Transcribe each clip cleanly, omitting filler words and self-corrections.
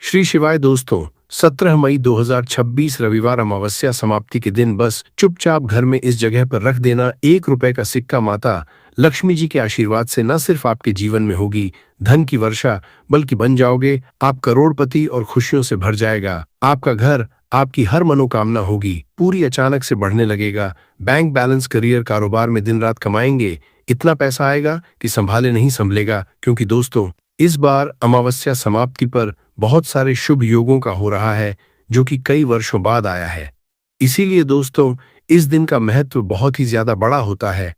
श्री शिवाय दोस्तों, 17 मई 2026 रविवार अमावस्या समाप्ति के दिन बस चुपचाप घर में इस जगह पर रख देना 1 रुपए का सिक्का माता लक्ष्मी जी के आशीर्वाद से न सिर्फ आपके जीवन में होगी धन की वर्षा, बल्कि बन जाओगे आप करोड़पति और खुशियों से भर जाएगा। आपका घर, आपकी हर मनोकामना होगी पूरी अचानक से बढ़ने लगेगा। बैंक बैलेंस, करियर, कारोबार में दिन रात कमाएंगे, इतना पैसा आएगा कि संभाले नहीं संभलेगा। क्योंकि दोस्तों, इस बार अमावस्या समाप्ति पर बहुत सारे शुभ योगों का हो रहा है, जो कि कई वर्षों बाद आया है। इसीलिए दोस्तों, इस दिन का महत्व बहुत ही ज्यादा बड़ा होता है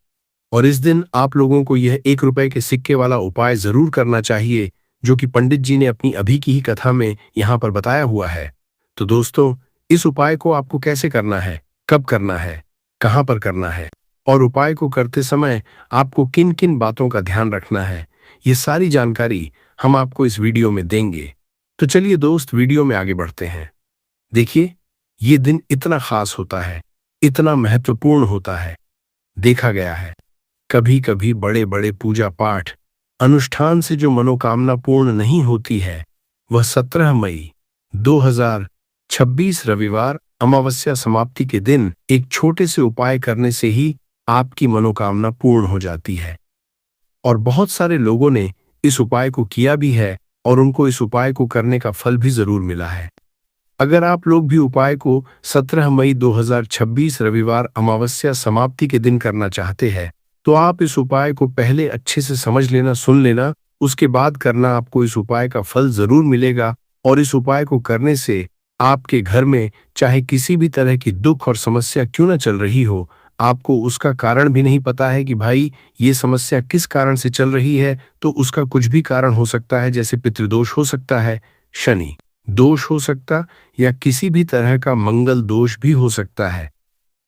और इस दिन आप लोगों को यह 1 रुपए के सिक्के वाला उपाय जरूर करना चाहिए, जो कि पंडित जी ने अपनी अभी की ही कथा में यहाँ पर बताया हुआ है। तो दोस्तों, इस उपाय को आपको कैसे करना है, कब करना है, कहाँ पर करना है और उपाय को करते समय आपको किन किन बातों का ध्यान रखना है, ये सारी जानकारी हम आपको इस वीडियो में देंगे। तो चलिए दोस्त, वीडियो में आगे बढ़ते हैं। देखिए, ये दिन इतना खास होता है, इतना महत्वपूर्ण होता है। देखा गया है कभी कभी बड़े बड़े पूजा पाठ अनुष्ठान से जो मनोकामना पूर्ण नहीं होती है, वह 17 मई 2026 रविवार अमावस्या समाप्ति के दिन एक छोटे से उपाय करने से ही आपकी मनोकामना पूर्ण हो जाती है। और बहुत सारे लोगों ने इस उपाय को किया भी है और उनको इस उपाय को करने का फल भी जरूर मिला है। अगर आप लोग भी उपाय को 17 मई 2026 रविवार अमावस्या समाप्ति के दिन करना चाहते हैं, तो आप इस उपाय को पहले अच्छे से समझ लेना, सुन लेना, उसके बाद करना। आपको इस उपाय का फल जरूर मिलेगा और इस उपाय को करने से आपके घर में चाहे किसी भी तरह की दुख और समस्या क्यों न चल रही हो, आपको उसका कारण भी नहीं पता है कि भाई ये समस्या किस कारण से चल रही है, तो उसका कुछ भी कारण हो सकता है। जैसे पितृदोष हो सकता है, शनि दोष हो सकता, या किसी भी तरह का मंगल दोष भी हो सकता है।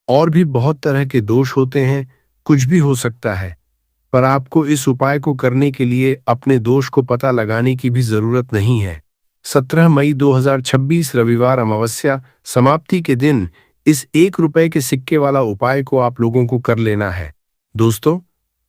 और भी बहुत तरह के दोष होते हैं, कुछ भी हो सकता है। पर आपको इस उपाय को करने के लिए अपने दोष को पता लगाने की भी जरूरत नहीं है। 17 मई 2026 रविवार अमावस्या समाप्ति के दिन इस 1 रुपए के सिक्के वाला उपाय को आप लोगों को कर लेना है। दोस्तों,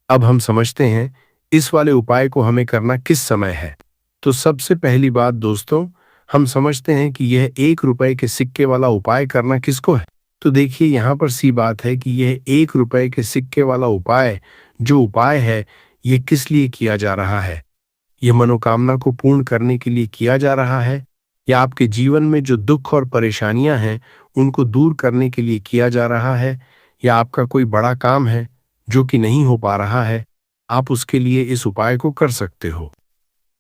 अब हम समझते हैं इस वाले उपाय को हमें करना किस समय है। तो सबसे पहली बात दोस्तों, हम समझते हैं कि यह 1 रुपए के सिक्के वाला उपाय करना किसको है। तो देखिए, यहाँ पर सी बात है कि यह 1 रुपए के सिक्के वाला उपाय जो उपाय है, ये किस लिए किया जा रहा है। यह मनोकामना को पूर्ण करने के लिए किया जा रहा है, या आपके जीवन में जो दुख और परेशानियां हैं उनको दूर करने के लिए किया जा रहा है, या आपका कोई बड़ा काम है जो कि नहीं हो पा रहा है, आप उसके लिए इस उपाय को कर सकते हो।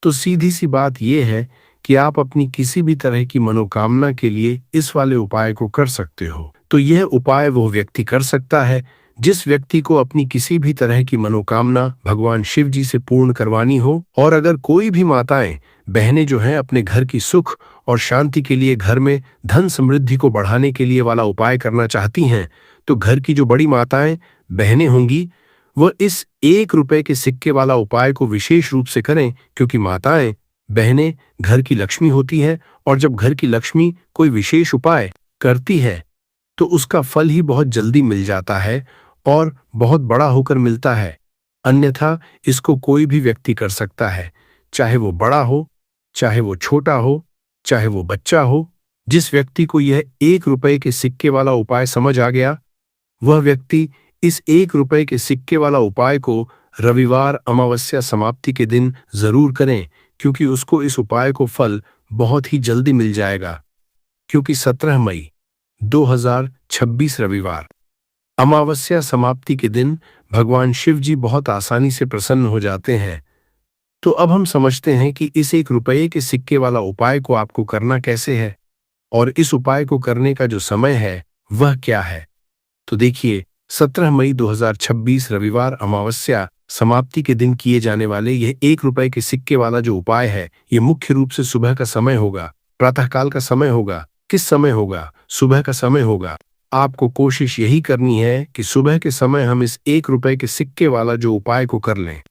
तो सीधी सी बात यह है कि आप अपनी किसी भी तरह की मनोकामना के लिए इस वाले उपाय को कर सकते हो। तो यह उपाय वो व्यक्ति कर सकता है जिस व्यक्ति को अपनी किसी भी तरह की मनोकामना भगवान शिव जी से पूर्ण करवानी हो। और अगर कोई भी माताएं, बहनें जो हैं अपने घर की सुख और शांति के लिए, घर में धन समृद्धि को बढ़ाने के लिए वाला उपाय करना चाहती हैं, तो घर की जो बड़ी माताएं, बहनें होंगी, वह इस 1 रुपए के सिक्के वाला उपाय को विशेष रूप से करें। क्योंकि माताएं, बहनें घर की लक्ष्मी होती है और जब घर की लक्ष्मी कोई विशेष उपाय करती है तो उसका फल ही बहुत जल्दी मिल जाता है और बहुत बड़ा होकर मिलता है। अन्यथा इसको कोई भी व्यक्ति कर सकता है, चाहे वो बड़ा हो, चाहे वो छोटा हो, चाहे वो बच्चा हो। जिस व्यक्ति को यह 1 रुपए के सिक्के वाला उपाय समझ आ गया, वह व्यक्ति इस 1 रुपए के सिक्के वाला उपाय को रविवार अमावस्या समाप्ति के दिन जरूर करें, क्योंकि उसको इस उपाय को फल बहुत ही जल्दी मिल जाएगा। क्योंकि 17 मई 2026 रविवार अमावस्या समाप्ति के दिन भगवान शिव जी बहुत आसानी से प्रसन्न हो जाते हैं। तो अब हम समझते हैं कि इस 1 रुपए के सिक्के वाला उपाय को आपको करना कैसे है और इस उपाय को करने का जो समय है वह क्या है। तो देखिए, 17 मई 2026 रविवार अमावस्या समाप्ति के दिन किए जाने वाले यह 1 रुपए के सिक्के वाला जो उपाय है, ये मुख्य रूप से सुबह का समय होगा, प्रातःकाल का समय होगा। किस समय होगा? सुबह का समय होगा। आपको कोशिश यही करनी है कि सुबह के समय हम इस 1 रुपए के सिक्के वाला जो उपाय को कर लें।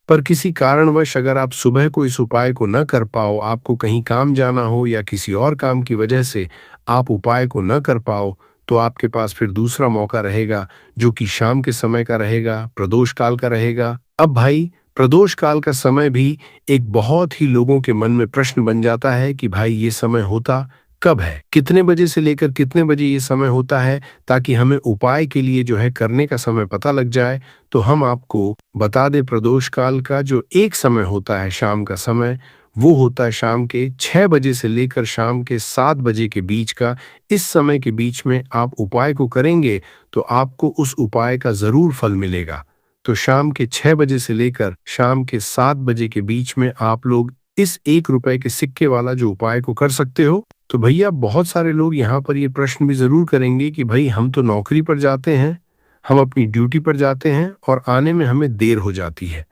पर किसी कारणवश अगर आप सुबह को इस उपाय को न कर पाओ, आपको कहीं काम जाना हो या किसी और काम की वजह से आप उपाय को न कर पाओ, तो आपके पास फिर दूसरा मौका रहेगा, जो कि शाम के समय का रहेगा, प्रदोष काल का रहेगा। अब भाई, प्रदोष काल का समय भी एक बहुत ही लोगों के मन में प्रश्न बन जाता है कि भाई ये समय होता कब है, कितने बजे से लेकर कितने बजे ये समय होता है, ताकि हमें उपाय के लिए जो है करने का समय पता लग जाए। तो हम आपको बता दें, प्रदोष काल का जो एक समय होता है शाम का समय, वो होता है शाम के 6 बजे से लेकर शाम के 7 बजे के बीच का। इस समय के बीच में आप उपाय को करेंगे तो आपको उस उपाय का जरूर फल मिलेगा। तो शाम के 6 बजे से लेकर शाम के 7 बजे के बीच में आप लोग इस 1 रुपए के सिक्के वाला जो उपाय को कर सकते हो। तो भैया बहुत सारे लोग यहाँ पर ये प्रश्न भी जरूर करेंगे कि भाई हम तो नौकरी पर जाते हैं, हम अपनी ड्यूटी पर जाते हैं और आने में हमें देर हो जाती है,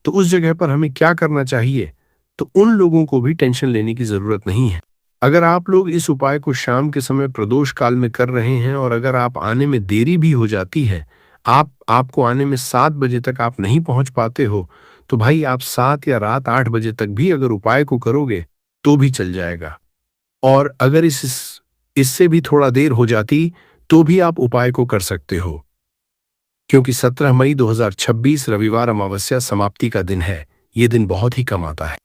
तो उस जगह पर हमें क्या करना चाहिए? तो उन लोगों को भी टेंशन लेने की जरूरत नहीं है। अगर आप लोग इस उपाय को शाम के समय प्रदोष काल में कर रहे हैं और अगर आप आने में देरी भी हो जाती है, आपको आने में 7 बजे तक आप नहीं पहुंच पाते हो, तो भाई आप 7 या रात 8 बजे तक भी अगर उपाय को करोगे तो भी चल जाएगा। और अगर इससे भी थोड़ा देर हो जाती तो भी आप उपाय को कर सकते हो, क्योंकि 17 मई 2026 रविवार अमावस्या समाप्ति का दिन है। ये दिन बहुत ही कम आता है।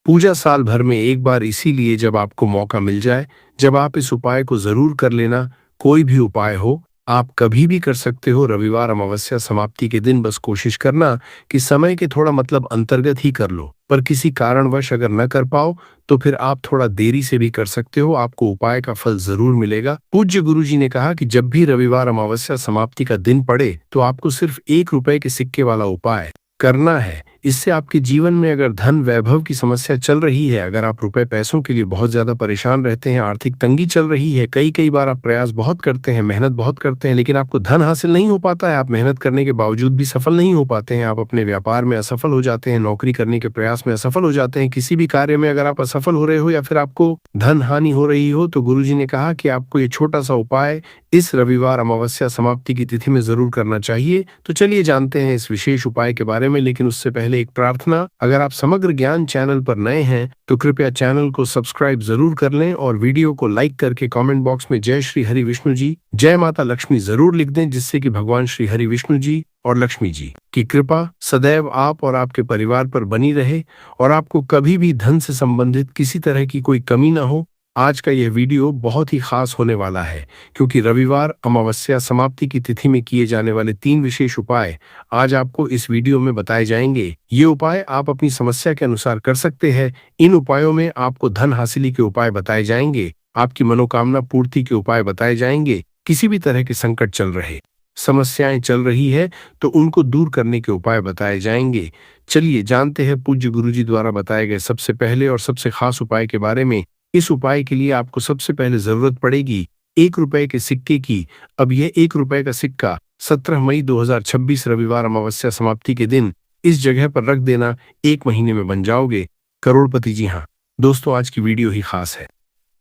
पूजा साल भर में एक बार, इसीलिए जब आपको मौका मिल जाए, जब आप इस उपाय को जरूर कर लेना। कोई भी उपाय हो, आप कभी भी कर सकते हो। रविवार अमावस्या समाप्ति के दिन बस कोशिश करना कि समय के थोड़ा मतलब अंतर्गत ही कर लो, पर किसी कारणवश अगर न कर पाओ तो फिर आप थोड़ा देरी से भी कर सकते हो, आपको उपाय का फल जरूर मिलेगा। पूज्य गुरुजी ने कहा कि जब भी रविवार अमावस्या समाप्ति का दिन पड़े तो आपको सिर्फ 1 रुपए के सिक्के वाला उपाय करना है। इससे आपके जीवन में अगर धन वैभव की समस्या चल रही है, अगर आप रुपए पैसों के लिए बहुत ज्यादा परेशान रहते हैं, आर्थिक तंगी चल रही है, कई बार आप प्रयास बहुत करते हैं, मेहनत बहुत करते हैं, लेकिन आपको धन हासिल नहीं हो पाता है, आप मेहनत करने के बावजूद भी सफल नहीं हो पाते हैं, आप अपने व्यापार में असफल हो जाते हैं, नौकरी करने के प्रयास में असफल हो जाते हैं, किसी भी कार्य में अगर आप असफल हो रहे हो या फिर आपको धन हानि हो रही हो, तो गुरुजी ने कहा कि आपको ये छोटा सा उपाय इस रविवार अमावस्या समाप्ति की तिथि में जरूर करना चाहिए। तो चलिए जानते हैं इस विशेष उपाय के बारे में, लेकिन उससे पहले एक प्रार्थना। अगर आप समग्र ज्ञान चैनल पर नए हैं तो कृपया चैनल को सब्सक्राइब जरूर कर लें और वीडियो को लाइक करके कमेंट बॉक्स में जय श्री हरि विष्णु जी, जय माता लक्ष्मी जरूर लिख दें, जिससे कि भगवान श्री हरि विष्णु जी और लक्ष्मी जी की कृपा सदैव आप और आपके परिवार पर बनी रहे और आपको कभी भी धन से संबंधित किसी तरह की कोई कमी ना हो। आज का यह वीडियो बहुत ही खास होने वाला है, क्योंकि रविवार अमावस्या समाप्ति की तिथि में किए जाने वाले 3 विशेष उपाय आज आपको इस वीडियो में बताए जाएंगे। ये उपाय आप अपनी समस्या के अनुसार कर सकते हैं। इन उपायों में आपको धन हासिली के उपाय बताए जाएंगे, आपकी मनोकामना पूर्ति के उपाय बताए जाएंगे, किसी भी तरह के संकट चल रहे, समस्याएं चल रही है तो उनको दूर करने के उपाय बताए जाएंगे। चलिए जानते हैं पूज्य गुरुजी द्वारा बताए गए सबसे पहले और सबसे खास उपाय के बारे में। इस उपाय के लिए आपको सबसे पहले जरूरत पड़ेगी 1 रुपए के सिक्के की। अब यह 1 रुपए का सिक्का 17 मई 2026 रविवार अमावस्या समाप्ति के दिन इस जगह पर रख देना, 1 महीने में बन जाओगे करोड़पति। जी हाँ दोस्तों, आज की वीडियो ही खास है,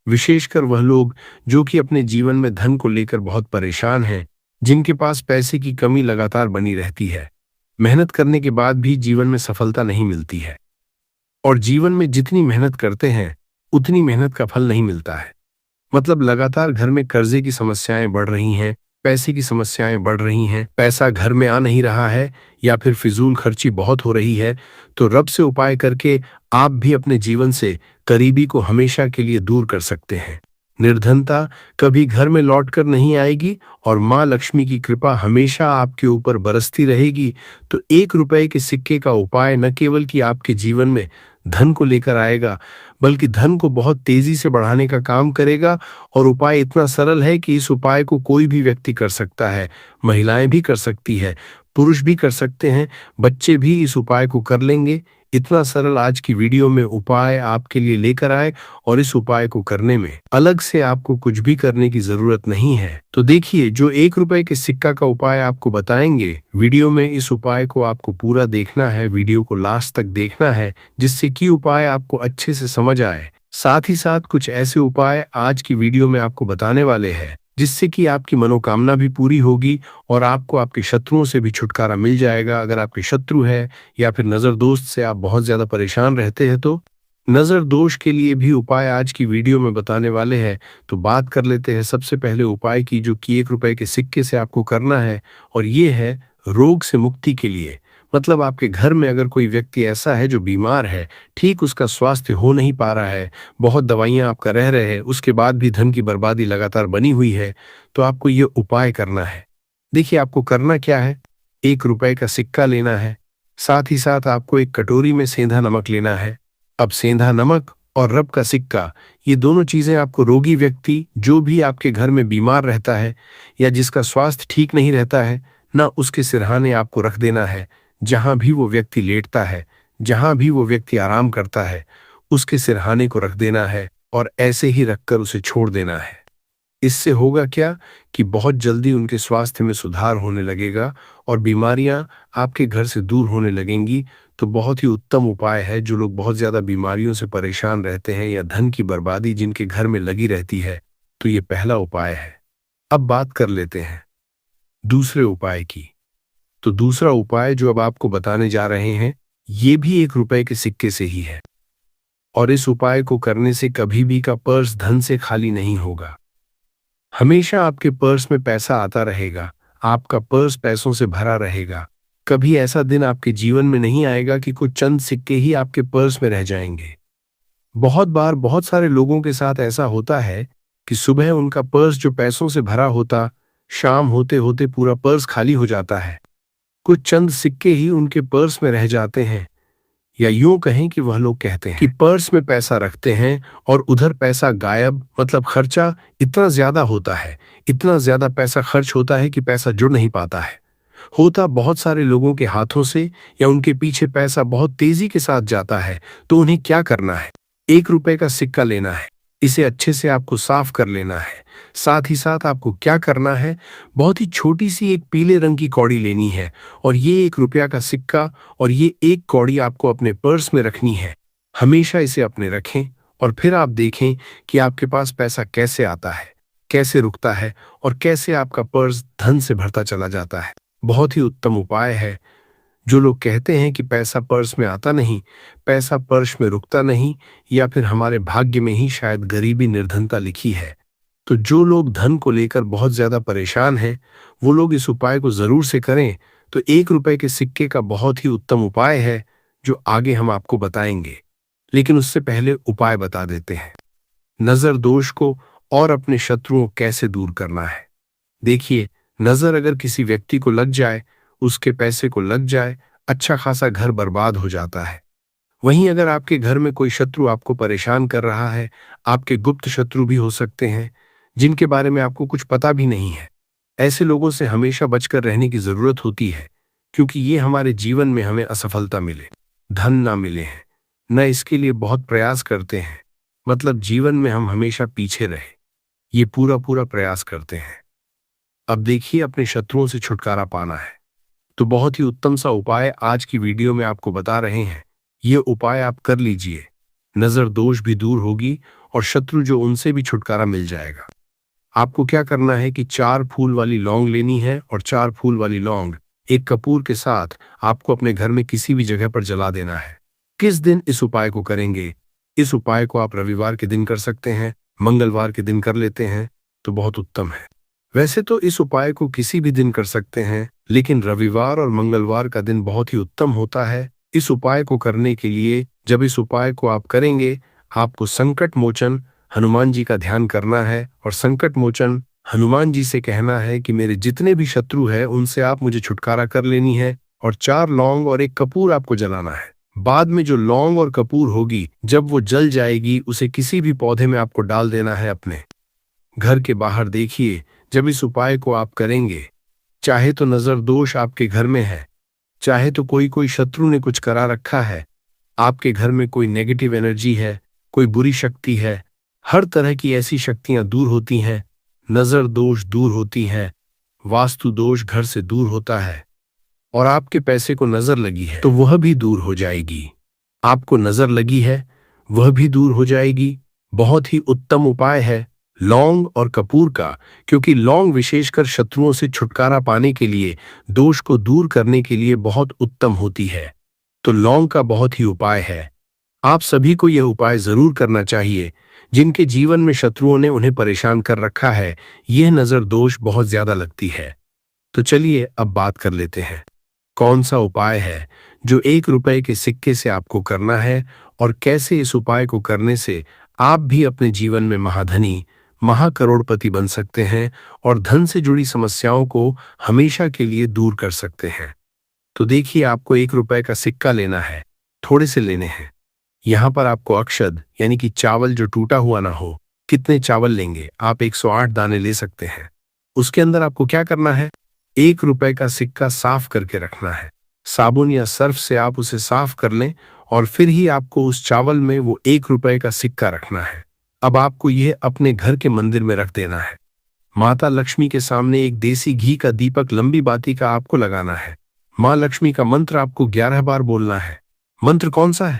विशेषकर वह लोग जो कि अपने जीवन में धन को लेकर बहुत परेशान हैं, जिनके पास पैसे की कमी लगातार बनी रहती है, मेहनत करने के बाद भी जीवन में सफलता नहीं मिलती है और जीवन में जितनी मेहनत करते हैं उतनी मेहनत का फल नहीं मिलता है। मतलब लगातार घर में कर्जे की समस्याएं बढ़ रही हैं, पैसे की समस्याएं बढ़ रही हैं, पैसा घर में आ नहीं रहा है या फिर फिजूल खर्ची बहुत हो रही है। तो रब से उपाय करके आप भी अपने जीवन से करीबी को हमेशा के लिए दूर कर सकते हैं। निर्धनता कभी घर में लौट कर नहीं आएगी और माँ लक्ष्मी की कृपा हमेशा आपके ऊपर बरसती रहेगी। तो 1 रुपए के सिक्के का उपाय न केवल कि आपके जीवन में धन को लेकर आएगा, बल्कि धन को बहुत तेजी से बढ़ाने का काम करेगा। और उपाय इतना सरल है कि इस उपाय को कोई भी व्यक्ति कर सकता है, महिलाएं भी कर सकती है, पुरुष भी कर सकते हैं, बच्चे भी इस उपाय को कर लेंगे। इतना सरल आज की वीडियो में उपाय आपके लिए लेकर आए और इस उपाय को करने में अलग से आपको कुछ भी करने की जरूरत नहीं है। तो देखिए, जो 1 रुपए के सिक्का का उपाय आपको बताएंगे वीडियो में, इस उपाय को आपको पूरा देखना है, वीडियो को लास्ट तक देखना है, जिससे कि उपाय आपको अच्छे से समझ आए। साथ ही साथ कुछ ऐसे उपाय आज की वीडियो में आपको बताने वाले हैं जिससे कि आपकी मनोकामना भी पूरी होगी और आपको आपके शत्रुओं से भी छुटकारा मिल जाएगा। अगर आपके शत्रु है या फिर नजर दोस्त से आप बहुत ज्यादा परेशान रहते हैं तो नजर दोष के लिए भी उपाय आज की वीडियो में बताने वाले हैं। तो बात कर लेते हैं सबसे पहले उपाय की, जो कि 1 रुपए के सिक्के से आपको करना है, और ये है रोग से मुक्ति के लिए। मतलब आपके घर में अगर कोई व्यक्ति ऐसा है जो बीमार है, ठीक उसका स्वास्थ्य हो नहीं पा रहा है, बहुत दवाइयाँ आप कर रहे हैं, उसके बाद भी धन की बर्बादी लगातार बनी हुई है, तो आपको ये उपाय करना है। देखिए आपको करना क्या है, 1 रुपए का सिक्का लेना है, साथ ही साथ आपको एक कटोरी में सेंधा नमक लेना है। अब सेंधा नमक और रब का सिक्का, ये दोनों चीजें आपको रोगी व्यक्ति जो भी आपके घर में बीमार रहता है या जिसका स्वास्थ्य ठीक नहीं रहता है ना, उसके सिरहाने आपको रख देना है। जहां भी वो व्यक्ति लेटता है, जहां भी वो व्यक्ति आराम करता है, उसके सिरहाने को रख देना है और ऐसे ही रखकर उसे छोड़ देना है। इससे होगा क्या कि बहुत जल्दी उनके स्वास्थ्य में सुधार होने लगेगा और बीमारियां आपके घर से दूर होने लगेंगी। तो बहुत ही उत्तम उपाय है। जो लोग बहुत ज्यादा बीमारियों से परेशान रहते हैं या धन की बर्बादी जिनके घर में लगी रहती है, तो ये पहला उपाय है। अब बात कर लेते हैं दूसरे उपाय की। तो दूसरा उपाय जो अब आपको बताने जा रहे हैं, ये भी 1 रुपए के सिक्के से ही है और इस उपाय को करने से कभी भी का पर्स धन से खाली नहीं होगा। हमेशा आपके पर्स में पैसा आता रहेगा, आपका पर्स पैसों से भरा रहेगा। कभी ऐसा दिन आपके जीवन में नहीं आएगा कि कुछ चंद सिक्के ही आपके पर्स में रह जाएंगे। बहुत बार बहुत सारे लोगों के साथ ऐसा होता है कि सुबह उनका पर्स जो पैसों से भरा होता, शाम होते होते पूरा पर्स खाली हो जाता है। कुछ चंद सिक्के ही उनके पर्स में रह जाते हैं, या यूं कहें कि वह लोग कहते हैं कि पर्स में पैसा रखते हैं और उधर पैसा गायब, मतलब खर्चा इतना ज्यादा होता है, इतना ज्यादा पैसा खर्च होता है कि पैसा जुड़ नहीं पाता है। होता बहुत सारे लोगों के हाथों से या उनके पीछे पैसा बहुत तेजी के साथ जाता है। तो उन्हें क्या करना है, 1 रुपए का सिक्का लेना है, इसे अच्छे से आपको साफ कर लेना है। साथ ही साथ आपको क्या करना है, बहुत ही छोटी सी एक पीले रंग की कौड़ी लेनी है और ये 1 रुपया का सिक्का और ये एक कौड़ी आपको अपने पर्स में रखनी है। हमेशा इसे अपने रखें और फिर आप देखें कि आपके पास पैसा कैसे आता है, कैसे रुकता है और कैसे आपका पर्स धन से भरता चला जाता है। बहुत ही उत्तम उपाय है। जो लोग कहते हैं कि पैसा पर्स में आता नहीं, पैसा पर्स में रुकता नहीं, या फिर हमारे भाग्य में ही शायद गरीबी निर्धनता लिखी है, तो जो लोग धन को लेकर बहुत ज्यादा परेशान हैं, वो लोग इस उपाय को जरूर से करें। तो 1 रुपए के सिक्के का बहुत ही उत्तम उपाय है जो आगे हम आपको बताएंगे, लेकिन उससे पहले उपाय बता देते हैं। नजर दोष को और अपने शत्रुओं को कैसे दूर करना है। देखिए, नजर अगर किसी व्यक्ति को लग जाए, उसके पैसे को लग जाए, अच्छा खासा घर बर्बाद हो जाता है। वहीं अगर आपके घर में कोई शत्रु आपको परेशान कर रहा है, आपके गुप्त शत्रु भी हो सकते हैं जिनके बारे में आपको कुछ पता भी नहीं है। ऐसे लोगों से हमेशा बचकर रहने की जरूरत होती है, क्योंकि ये हमारे जीवन में हमें असफलता मिले, धन ना मिले हैं, न इसके लिए बहुत प्रयास करते हैं, मतलब जीवन में हम हमेशा पीछे रहे, ये पूरा पूरा प्रयास करते हैं। अब देखिए, अपने शत्रुओं से छुटकारा पाना है तो बहुत ही उत्तम सा उपाय आज की वीडियो में आपको बता रहे हैं। ये उपाय आप कर लीजिए, नजर दोष भी दूर होगी और शत्रु जो उनसे भी छुटकारा मिल जाएगा। आपको क्या करना है कि 4 फूल वाली लौंग लेनी है और 4 फूल वाली लौंग एक कपूर के साथ आपको अपने घर में किसी भी जगह पर जला देना है। किस दिन इस उपाय को करेंगे? इस उपाय को आप रविवार के दिन कर सकते हैं, मंगलवार के दिन कर लेते हैं तो बहुत उत्तम है। वैसे तो इस उपाय को किसी भी दिन कर सकते हैं, लेकिन रविवार और मंगलवार का दिन बहुत ही उत्तम होता है इस उपाय को करने के लिए। जब इस उपाय को आप करेंगे, आपको संकट मोचन हनुमान जी का ध्यान करना है और संकट मोचन हनुमान जी से कहना है कि मेरे जितने भी शत्रु हैं उनसे आप मुझे छुटकारा कर लेनी है, और 4 लौंग और 1 कपूर आपको जलाना है। बाद में जो लौंग और कपूर होगी, जब वो जल जाएगी, उसे किसी भी पौधे में आपको डाल देना है अपने घर के बाहर। देखिए, जब इस उपाय को आप करेंगे, चाहे तो नजर दोष आपके घर में है, चाहे तो कोई शत्रु ने कुछ करा रखा है, आपके घर में कोई नेगेटिव एनर्जी है, कोई बुरी शक्ति है, हर तरह की ऐसी शक्तियां दूर होती हैं, नजर दोष दूर होती हैं, वास्तु दोष घर से दूर होता है, और आपके पैसे को नजर लगी है तो वह भी दूर हो जाएगी। आपको नजर लगी है, वह भी दूर हो जाएगी। बहुत ही उत्तम उपाय है लौंग और कपूर का, क्योंकि लौंग विशेषकर शत्रुओं से छुटकारा पाने के लिए, दोष को दूर करने के लिए बहुत उत्तम होती है। तो लौंग का बहुत ही उपाय है। आप सभी को यह उपाय जरूर करना चाहिए जिनके जीवन में शत्रुओं ने उन्हें परेशान कर रखा है, यह नजर दोष बहुत ज्यादा लगती है। तो चलिए अब बात कर लेते हैं कौन सा उपाय है जो 1 रुपए के सिक्के से आपको करना है और कैसे इस उपाय को करने से आप भी अपने जीवन में महाधनी, महाकरोड़पति बन सकते हैं और धन से जुड़ी समस्याओं को हमेशा के लिए दूर कर सकते हैं। तो देखिए, आपको 1 रुपए का सिक्का लेना है, थोड़े से लेने हैं। यहाँ पर आपको अक्षत यानी कि चावल जो टूटा हुआ ना हो, कितने चावल लेंगे? आप 108 दाने ले सकते हैं। उसके अंदर आपको क्या करना है? 1 रुपए का सिक्का साफ करके रखना है। साबुन या सर्फ से आप उसे साफ कर लें और फिर ही आपको उस चावल में वो 1 रुपए का सिक्का रखना है। अब आपको यह अपने घर के मंदिर में रख देना है। माता लक्ष्मी के सामने एक देसी घी का दीपक लंबी बाती का आपको लगाना है। माँ लक्ष्मी का मंत्र आपको 11 बार बोलना है। मंत्र कौन सा है?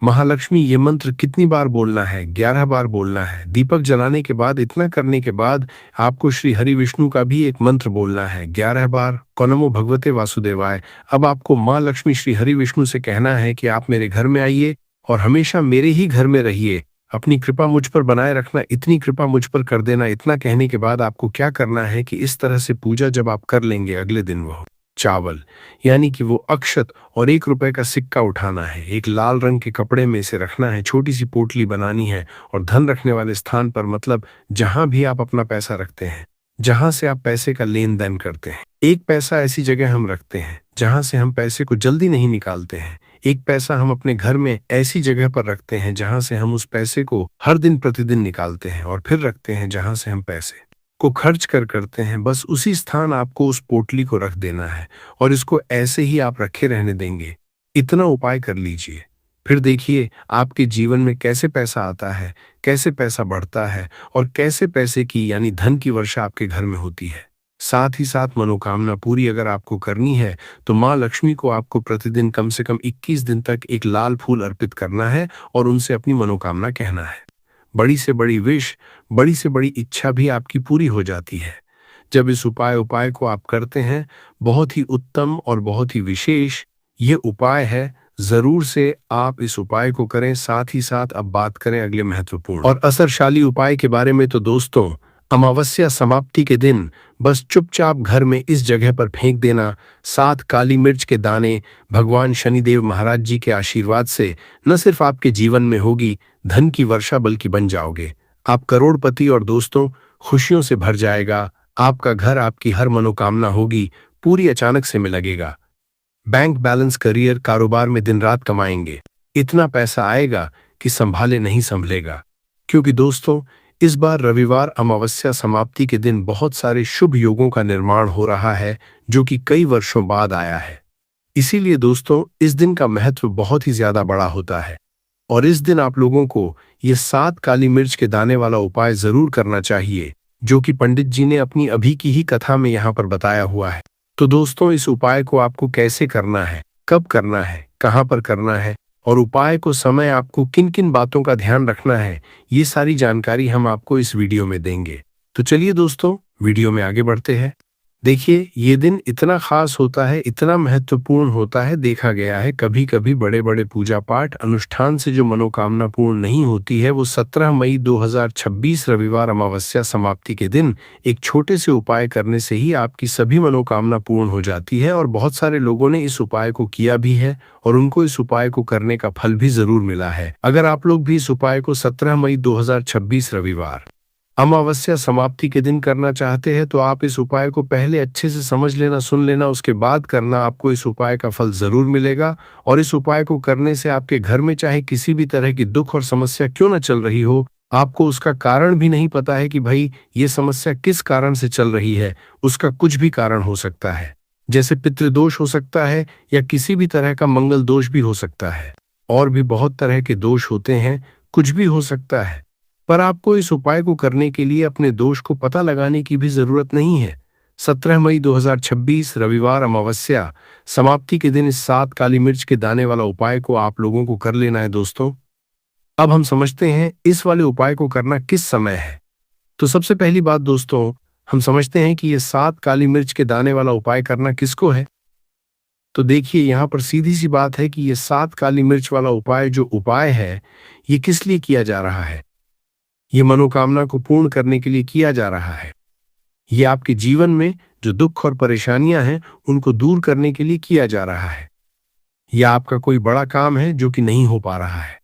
महालक्ष्मी, ये मंत्र कितनी बार बोलना है? 11 बार बोलना है। दीपक जलाने के बाद, इतना करने के बाद आपको श्री हरि विष्णु का भी एक मंत्र बोलना है 11 बार, नमो भगवते वासुदेवाय। अब आपको माँ लक्ष्मी श्री हरि विष्णु से कहना है कि आप मेरे घर में आइए और हमेशा मेरे ही घर में रहिए। अपनी कृपा मुझ पर बनाए रखना, इतनी कृपा मुझ पर कर देना। इतना कहने के बाद आपको क्या करना है कि इस तरह से पूजा जब आप कर लेंगे, अगले दिन वो चावल यानी कि वो अक्षत और 1 रुपए का सिक्का उठाना है। एक लाल रंग के कपड़े में इसे रखना है, छोटी सी पोटली बनानी है और धन रखने वाले स्थान पर, मतलब जहां भी आप अपना पैसा रखते हैं, जहां से आप पैसे का लेन देन करते हैं, एक पैसा ऐसी जगह हम रखते हैं जहां से हम पैसे को जल्दी नहीं निकालते हैं। एक पैसा हम अपने घर में ऐसी जगह पर रखते हैं जहां से हम उस पैसे को हर दिन प्रतिदिन निकालते हैं और फिर रखते हैं जहां से हम पैसे को खर्च करते हैं। बस उसी स्थान आपको उस पोटली को रख देना है और इसको ऐसे ही आप रखे रहने देंगे। इतना उपाय कर लीजिए, फिर देखिए आपके जीवन में कैसे पैसा आता है, कैसे पैसा बढ़ता है और कैसे पैसे की यानी धन की वर्षा आपके घर में होती है। साथ ही साथ मनोकामना पूरी अगर आपको करनी है तो माँ लक्ष्मी को आपको प्रतिदिन कम से कम 21 दिन तक एक लाल फूल अर्पित करना है और उनसे अपनी मनोकामना कहना है। बड़ी से बड़ी विश, बड़ी से बड़ी इच्छा भी आपकी पूरी हो जाती है जब इस उपाय को आप करते हैं। बहुत ही उत्तम और बहुत ही विशेष ये उपाय है। जरूर से आप इस उपाय को करें। साथ ही साथ अब बात करें अगले महत्वपूर्ण और असरशाली उपाय के बारे में। तो दोस्तों, अमावस्या समाप्ति के दिन बस चुपचाप घर में इस जगह पर फेंक देना 7 काली मिर्च के दाने। भगवान शनिदेव महाराज जी के आशीर्वाद से न सिर्फ आपके जीवन में होगी धन की वर्षा, बल्कि बन जाओगे आप करोड़पति और दोस्तों खुशियों से भर जाएगा आपका घर। आपकी हर मनोकामना होगी पूरी, अचानक से में लगेगा बैंक बैलेंस। करियर, कारोबार में दिन रात कमाएंगे, इतना पैसा आएगा कि संभाले नहीं संभलेगा। क्योंकि दोस्तों, इस बार रविवार अमावस्या समाप्ति के दिन बहुत सारे शुभ योगों का निर्माण हो रहा है जो कि कई वर्षों बाद आया है। इसीलिए दोस्तों, इस दिन का महत्व बहुत ही ज्यादा बड़ा होता है और इस दिन आप लोगों को ये 7 काली मिर्च के दाने वाला उपाय जरूर करना चाहिए जो कि पंडित जी ने अपनी अभी की ही कथा में यहाँ पर बताया हुआ है। तो दोस्तों, इस उपाय को आपको कैसे करना है, कब करना है, कहाँ पर करना है और उपाय को समय आपको किन किन बातों का ध्यान रखना है, ये सारी जानकारी हम आपको इस वीडियो में देंगे। तो चलिए दोस्तों, वीडियो में आगे बढ़ते हैं। देखिए, ये दिन इतना खास होता है, इतना महत्वपूर्ण होता है। देखा गया है कभी कभी बड़े बड़े पूजा पाठ अनुष्ठान से जो मनोकामना पूर्ण नहीं होती है, वो 17 मई 2026 रविवार अमावस्या समाप्ति के दिन एक छोटे से उपाय करने से ही आपकी सभी मनोकामना पूर्ण हो जाती है। और बहुत सारे लोगों ने इस उपाय को किया भी है और उनको इस उपाय को करने का फल भी जरूर मिला है। अगर आप लोग भी इस उपाय को 17 मई 2026 रविवार अमावस्या समाप्ति के दिन करना चाहते हैं तो आप इस उपाय को पहले अच्छे से समझ लेना, सुन लेना, उसके बाद करना। आपको इस उपाय का फल जरूर मिलेगा और इस उपाय को करने से आपके घर में चाहे किसी भी तरह की दुख और समस्या क्यों न चल रही हो, आपको उसका कारण भी नहीं पता है कि भाई ये समस्या किस कारण से चल रही है, उसका कुछ भी कारण हो सकता है। जैसे पितृदोष हो सकता है या किसी भी तरह का मंगल दोष भी हो सकता है, और भी बहुत तरह के दोष होते हैं, कुछ भी हो सकता है। पर आपको इस उपाय को करने के लिए अपने दोष को पता लगाने की भी जरूरत नहीं है। 17 मई 2026 रविवार अमावस्या समाप्ति के दिन इस 7 काली मिर्च के दाने वाला उपाय को आप लोगों को कर लेना है। दोस्तों, अब हम समझते हैं इस वाले उपाय को करना किस समय है। तो सबसे पहली बात दोस्तों, हम समझते हैं कि ये 7 काली मिर्च के दाने वाला उपाय करना किसको है। तो देखिए, यहाँ पर सीधी सी बात है कि ये 7 काली मिर्च वाला उपाय जो उपाय है, ये किस लिए किया जा रहा है। ये मनोकामना को पूर्ण करने के लिए किया जा रहा है। ये आपके जीवन में जो दुख और परेशानियां हैं उनको दूर करने के लिए किया जा रहा है। यह आपका कोई बड़ा काम है जो कि नहीं हो पा रहा है।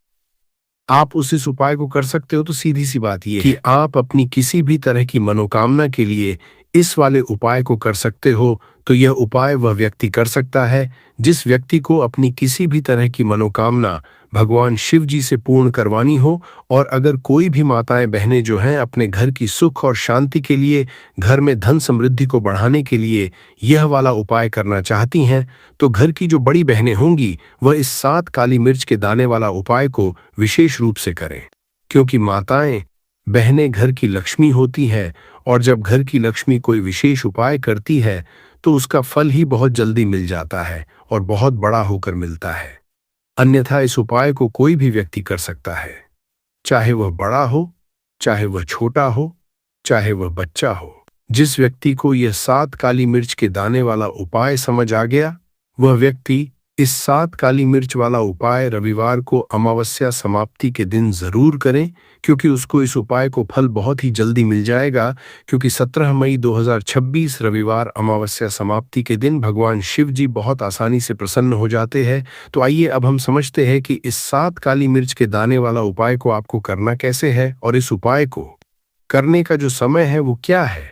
आप इस उपाय को कर सकते हो तो सीधी सी बात यह कि आप अपनी किसी भी तरह की मनोकामना के लिए इस वाले उपाय को कर सकते हो। तो यह उपाय वह व्यक्ति कर सकता है जिस व्यक्ति को अपनी किसी भी तरह की मनोकामना भगवान शिव जी से पूर्ण करवानी हो। और अगर कोई भी माताएं बहनें जो हैं अपने घर की सुख और शांति के लिए, घर में धन समृद्धि को बढ़ाने के लिए यह वाला उपाय करना चाहती हैं, तो घर की जो बड़ी बहनें होंगी वह इस 7 काली मिर्च के दाने वाला उपाय को विशेष रूप से करें। क्योंकि माताएं बहनें घर की लक्ष्मी होती है, और जब घर की लक्ष्मी कोई विशेष उपाय करती है तो उसका फल ही बहुत जल्दी मिल जाता है और बहुत बड़ा होकर मिलता है। अन्यथा इस उपाय को कोई भी व्यक्ति कर सकता है, चाहे वह बड़ा हो, चाहे वह छोटा हो, चाहे वह बच्चा हो। जिस व्यक्ति को यह 7 काली मिर्च के दाने वाला उपाय समझ आ गया, वह व्यक्ति इस 7 काली मिर्च वाला उपाय रविवार को अमावस्या समाप्ति के दिन जरूर करें, क्योंकि उसको इस उपाय को फल बहुत ही जल्दी मिल जाएगा। क्योंकि 17 मई 2026 रविवार अमावस्या समाप्ति के दिन भगवान शिव जी बहुत आसानी से प्रसन्न हो जाते हैं। तो आइए अब हम समझते हैं कि इस 7 काली मिर्च के दाने वाला उपाय को आपको करना कैसे है और इस उपाय को करने का जो समय है वो क्या है।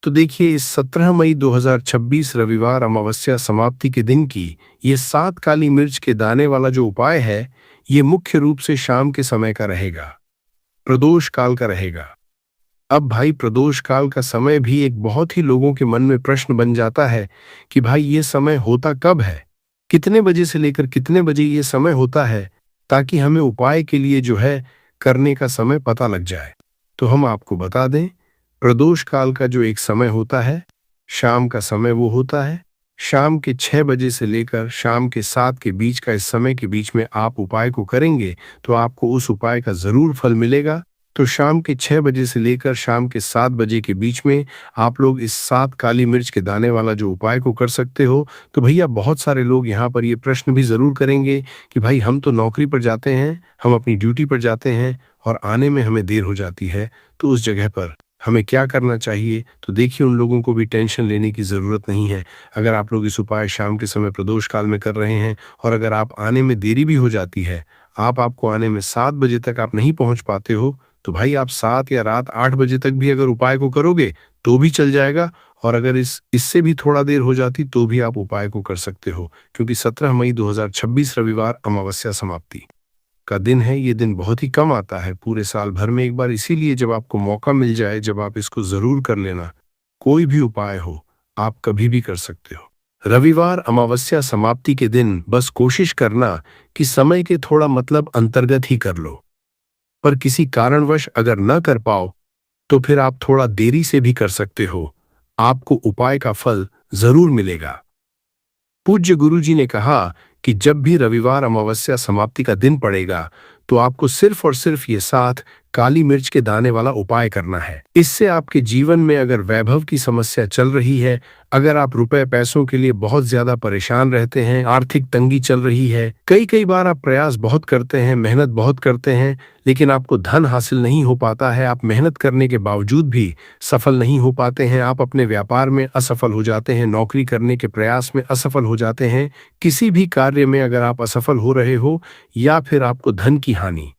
तो देखिए, इस 17 मई 2026 रविवार अमावस्या समाप्ति के दिन की ये 7 काली मिर्च के दाने वाला जो उपाय है, ये मुख्य रूप से शाम के समय का रहेगा, प्रदोष काल का रहेगा। अब भाई, प्रदोष काल का समय भी एक बहुत ही लोगों के मन में प्रश्न बन जाता है कि भाई ये समय होता कब है, कितने बजे से लेकर कितने बजे ये समय होता है, ताकि हमें उपाय के लिए जो है करने का समय पता लग जाए। तो हम आपको बता दें, प्रदोष काल का जो एक समय होता है, शाम का समय, वो होता है शाम के 6 बजे से लेकर शाम के 7 के बीच का। इस समय के बीच में आप उपाय को करेंगे तो आपको उस उपाय का जरूर फल मिलेगा। तो शाम के 6 बजे से लेकर शाम के 7 बजे के बीच में आप लोग इस 7 काली मिर्च के दाने वाला जो उपाय को कर सकते हो। तो भैया, बहुत सारे लोग यहाँ पर ये प्रश्न भी जरूर करेंगे कि भाई हम तो नौकरी पर जाते हैं, हम अपनी ड्यूटी पर जाते हैं और आने में हमें देर हो जाती है, तो उस जगह पर हमें क्या करना चाहिए। तो देखिए, उन लोगों को भी टेंशन लेने की ज़रूरत नहीं है। अगर आप लोग इस उपाय शाम के समय प्रदोष काल में कर रहे हैं और अगर आप आने में देरी भी हो जाती है, आपको आने में 7 बजे तक आप नहीं पहुंच पाते हो, तो भाई आप 7 या रात 8 बजे तक भी अगर उपाय को करोगे तो भी चल जाएगा। और अगर इससे भी थोड़ा देर हो जाती तो भी आप उपाय को कर सकते हो। क्योंकि 17 मई 2026 रविवार अमावस्या समाप्ति का दिन है। ये दिन बहुत ही कम आता है पूरे साल भर में एक बार, इसीलिए जब आपको मौका मिल जाए, जब आप इसको जरूर कर लेना। कोई भी उपाय हो, आप कभी भी कर सकते हो। रविवार अमावस्या समाप्ति के दिन बस कोशिश करना कि समय के थोड़ा अंतर्गत ही कर लो। पर किसी कारणवश अगर न कर पाओ तो फिर आप थोड़ा देरी से भी कर सकते हो, आपको उपाय का फल जरूर मिलेगा। पूज्य गुरुजी ने कहा कि जब भी रविवार अमावस्या समाप्ति का दिन पड़ेगा तो आपको सिर्फ और सिर्फ ये 7 काली मिर्च के दाने वाला उपाय करना है। इससे आपके जीवन में अगर वैभव की समस्या चल रही है, अगर आप रुपए पैसों के लिए बहुत ज्यादा परेशान रहते हैं, आर्थिक तंगी चल रही है, कई बार आप प्रयास बहुत करते हैं, मेहनत बहुत करते हैं, लेकिन आपको धन हासिल नहीं हो पाता है, आप मेहनत करने के बावजूद भी सफल नहीं हो पाते हैं, आप अपने व्यापार में असफल हो जाते हैं, नौकरी करने के प्रयास में असफल हो जाते हैं, किसी भी कार्य में अगर आप असफल हो रहे हो या फिर आपको धन की हानि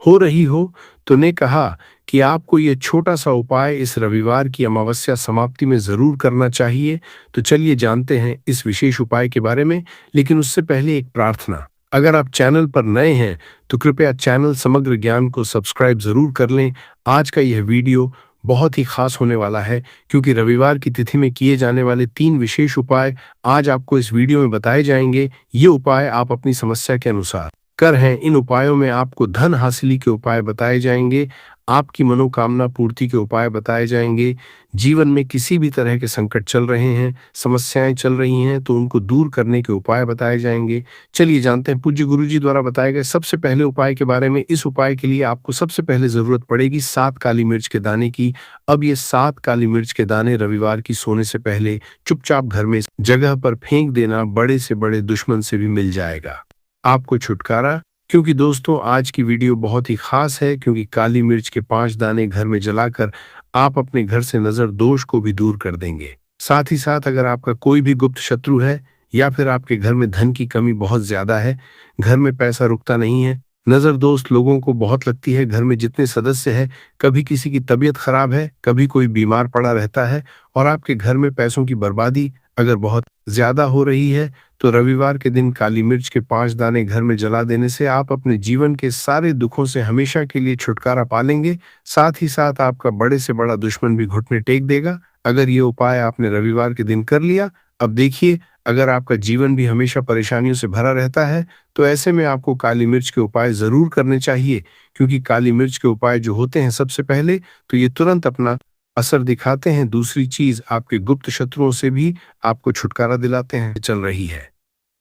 हो रही हो, तो ने कहा कि आपको ये छोटा सा उपाय इस रविवार की अमावस्या समाप्ति में जरूर करना चाहिए। तो चलिए जानते हैं इस विशेष उपाय के बारे में। लेकिन उससे पहले एक प्रार्थना, अगर आप चैनल पर नए हैं तो कृपया चैनल समग्र ज्ञान को सब्सक्राइब जरूर कर लें। आज का यह वीडियो बहुत ही खास होने वाला है, क्योंकि रविवार की तिथि में किए जाने वाले 3 विशेष उपाय आज आपको इस वीडियो में बताए जाएंगे। ये उपाय आप अपनी समस्या के अनुसार कर हैं। इन उपायों में आपको धन हासिली के उपाय बताए जाएंगे, आपकी मनोकामना पूर्ति के उपाय बताए जाएंगे। जीवन में किसी भी तरह के संकट चल रहे हैं, समस्याएं चल रही हैं, तो उनको दूर करने के उपाय बताए जाएंगे। चलिए जानते हैं पूज्य गुरुजी द्वारा बताए गए सबसे पहले उपाय के बारे में। इस उपाय के लिए आपको सबसे पहले जरूरत पड़ेगी 7 काली मिर्च के दाने की। अब ये 7 काली मिर्च के दाने रविवार की सोने से पहले चुपचाप घर में जगह पर फेंक देना, बड़े से बड़े दुश्मन से भी मिल जाएगा आपको छुटकारा। क्योंकि दोस्तों आज की वीडियो बहुत ही खास है, क्योंकि काली मिर्च के 5 दाने घर में जलाकर आप अपने घर से नजर दोष को भी दूर कर देंगे। साथ ही साथ अगर आपका कोई भी गुप्त शत्रु है या फिर आपके घर में धन की कमी बहुत ज्यादा है, घर में पैसा रुकता नहीं है, नजर दोस्त लोगों को बहुत लगती है, घर में जितने सदस्य हैं कभी किसी की तबीयत खराब है, कभी कोई बीमार पड़ा रहता है और आपके घर में पैसों की बर्बादी अगर बहुत ज्यादा हो रही है, तो रविवार के दिन काली मिर्च के 5 दाने घर में जला देने से आप अपने जीवन के सारे दुखों से हमेशा के लिए छुटकारा पालेंगे। साथ ही साथ आपका बड़े से बड़ा दुश्मन भी घुटने टेक देगा। अगर ये उपाय आपने रविवार के दिन कर लिया, अब देखिए, अगर आपका जीवन भी हमेशा परेशानियों से भरा रहता है, तो ऐसे में आपको काली मिर्च के उपाय जरूर करने चाहिए, क्योंकि काली मिर्च के उपाय जो होते हैं सबसे पहले तो ये तुरंत अपना असर दिखाते हैं। दूसरी चीज, आपके गुप्त शत्रुओं से भी आपको छुटकारा दिलाते हैं। चल रही है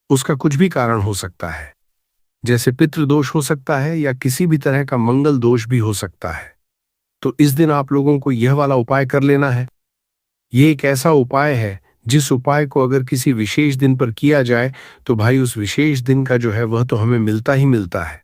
उसका कुछ भी कारण हो सकता है, जैसे पितृदोष हो सकता है या किसी भी तरह का मंगल दोष भी हो सकता है। तो इस दिन आप लोगों को यह वाला उपाय कर लेना है। ये एक ऐसा उपाय है जिस उपाय को अगर किसी विशेष दिन पर किया जाए तो भाई उस विशेष दिन का जो है वह तो हमें मिलता ही मिलता है।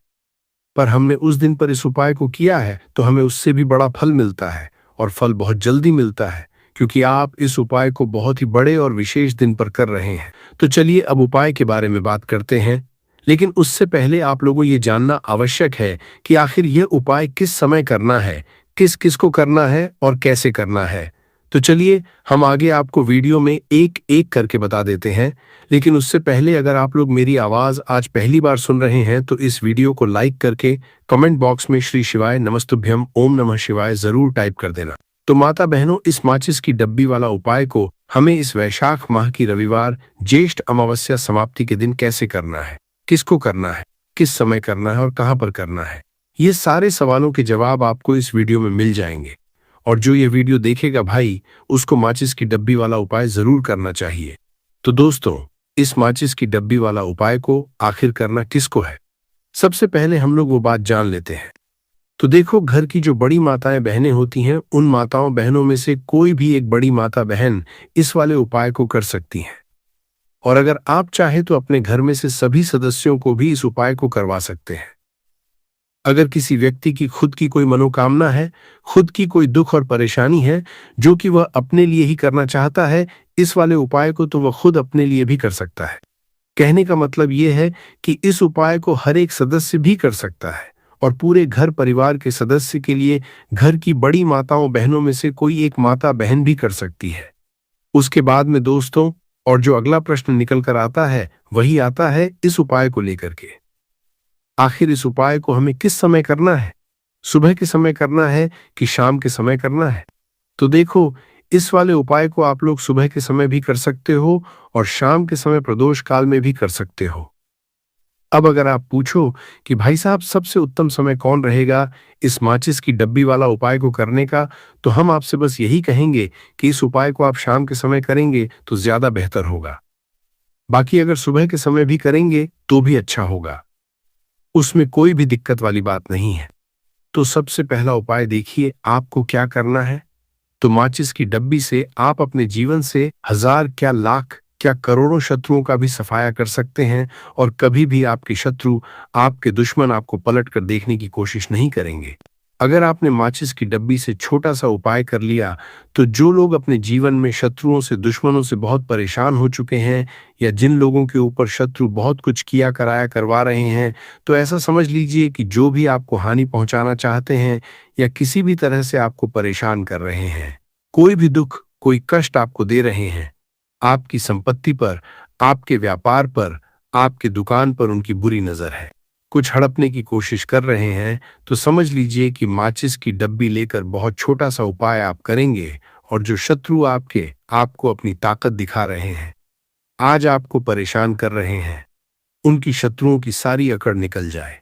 पर हमने उस दिन पर इस उपाय को किया है तो हमें उससे भी बड़ा फल मिलता है, और फल बहुत जल्दी मिलता है, क्योंकि आप इस उपाय को बहुत ही बड़े और विशेष दिन पर कर रहे हैं। तो चलिए अब उपाय के बारे में बात करते हैं, लेकिन उससे पहले आप लोगों ये जानना आवश्यक है कि आखिर यह उपाय किस समय करना है, किस किस को करना है और कैसे करना है। तो चलिए हम आगे आपको वीडियो में एक एक करके बता देते हैं, लेकिन उससे पहले अगर आप लोग मेरी आवाज आज पहली बार सुन रहे हैं तो इस वीडियो को लाइक करके कमेंट बॉक्स में श्री शिवाय नमस्तुभ्यम ओम नमः शिवाय जरूर टाइप कर देना। तो माता बहनों, इस माचिस की डब्बी वाला उपाय को हमें इस वैशाख माह की रविवार ज्येष्ठ अमावस्या समाप्ति के दिन कैसे करना है, किसको करना है, किस समय करना है और कहां पर करना है, ये सारे सवालों के जवाब आपको इस वीडियो में मिल जाएंगे। और जो ये वीडियो देखेगा भाई, उसको माचिस की डब्बी वाला उपाय जरूर करना चाहिए। तो दोस्तों, इस माचिस की डब्बी वाला उपाय को आखिर करना किसको है, सबसे पहले हम लोग वो बात जान लेते हैं। तो देखो, घर की जो बड़ी माताएं बहनें होती हैं, उन माताओं बहनों में से कोई भी एक बड़ी माता बहन इस वाले उपाय को कर सकती हैं। और अगर आप चाहे तो अपने घर में से सभी सदस्यों को भी इस उपाय को करवा सकते हैं। अगर किसी व्यक्ति की खुद की कोई मनोकामना है, खुद की कोई दुख और परेशानी है जो कि वह अपने लिए ही करना चाहता है, इस वाले उपाय को तो वह खुद अपने लिए भी कर सकता है। कहने का मतलब यह है कि इस उपाय को हर एक सदस्य भी कर सकता है, और पूरे घर परिवार के सदस्य के लिए घर की बड़ी माताओं बहनों में से कोई एक माता बहन भी कर सकती है। उसके बाद में दोस्तों, और जो अगला प्रश्न निकल कर आता है वही आता है इस उपाय को लेकर के, आखिर इस उपाय को हमें किस समय करना है, सुबह के समय करना है कि शाम के समय करना है। तो देखो, इस वाले उपाय को आप लोग सुबह के समय भी कर सकते हो और शाम के समय प्रदोष काल में भी कर सकते हो। अब अगर आप पूछो कि भाई साहब सबसे उत्तम समय कौन रहेगा इस माचिस की डब्बी वाला उपाय को करने का, तो हम आपसे बस यही कहेंगे कि इस उपाय को आप शाम के समय करेंगे तो ज्यादा बेहतर होगा। बाकी अगर सुबह के समय भी करेंगे तो भी अच्छा होगा, उसमें कोई भी दिक्कत वाली बात नहीं है। तो सबसे पहला उपाय देखिए आपको क्या करना है। तो माचिस की डब्बी से आप अपने जीवन से हजार क्या लाख क्या करोड़ों शत्रुओं का भी सफाया कर सकते हैं, और कभी भी आपके शत्रु, आपके दुश्मन आपको पलट कर देखने की कोशिश नहीं करेंगे। अगर आपने माचिस की डब्बी से छोटा सा उपाय कर लिया, तो जो लोग अपने जीवन में शत्रुओं से, दुश्मनों से बहुत परेशान हो चुके हैं, या जिन लोगों के ऊपर शत्रु बहुत कुछ किया कराया करवा रहे हैं, तो ऐसा समझ लीजिए कि जो भी आपको हानि पहुंचाना चाहते हैं या किसी भी तरह से आपको परेशान कर रहे हैं, कोई भी दुख, कोई कष्ट आपको दे रहे हैं, आपकी संपत्ति पर, आपके व्यापार पर, आपके दुकान पर उनकी बुरी नजर है, कुछ हड़पने की कोशिश कर रहे हैं, तो समझ लीजिए कि माचिस की डब्बी लेकर बहुत छोटा सा उपाय आप करेंगे, और जो शत्रु आपको अपनी ताकत दिखा रहे हैं, आज आपको परेशान कर रहे हैं, उनकी शत्रुओं की सारी अकड़ निकल जाए।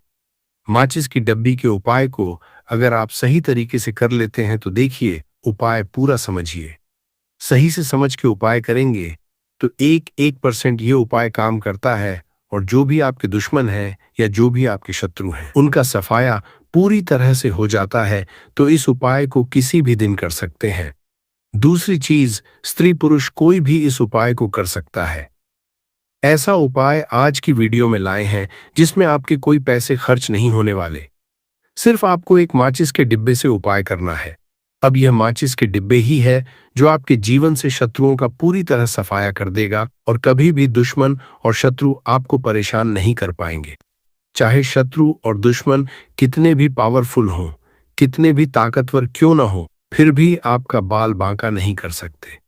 माचिस की डब्बी के उपाय को अगर आप सही तरीके से कर लेते हैं तो देखिए, उपाय पूरा समझिए, सही से समझ के उपाय करेंगे तो 1% ये उपाय काम करता है, और जो भी आपके दुश्मन हैं या जो भी आपके शत्रु हैं, उनका सफाया पूरी तरह से हो जाता है। तो इस उपाय को किसी भी दिन कर सकते हैं। दूसरी चीज, स्त्री पुरुष कोई भी इस उपाय को कर सकता है। ऐसा उपाय आज की वीडियो में लाए हैं जिसमें आपके कोई पैसे खर्च नहीं होने वाले। सिर्फ आपको एक माचिस के डिब्बे से उपाय करना है। अब यह माचिस के डिब्बे ही है जो आपके जीवन से शत्रुओं का पूरी तरह सफाया कर देगा और कभी भी दुश्मन और शत्रु आपको परेशान नहीं कर पाएंगे। चाहे शत्रु और दुश्मन कितने भी पावरफुल हों, कितने भी ताकतवर क्यों ना हो, फिर भी आपका बाल बांका नहीं कर सकते।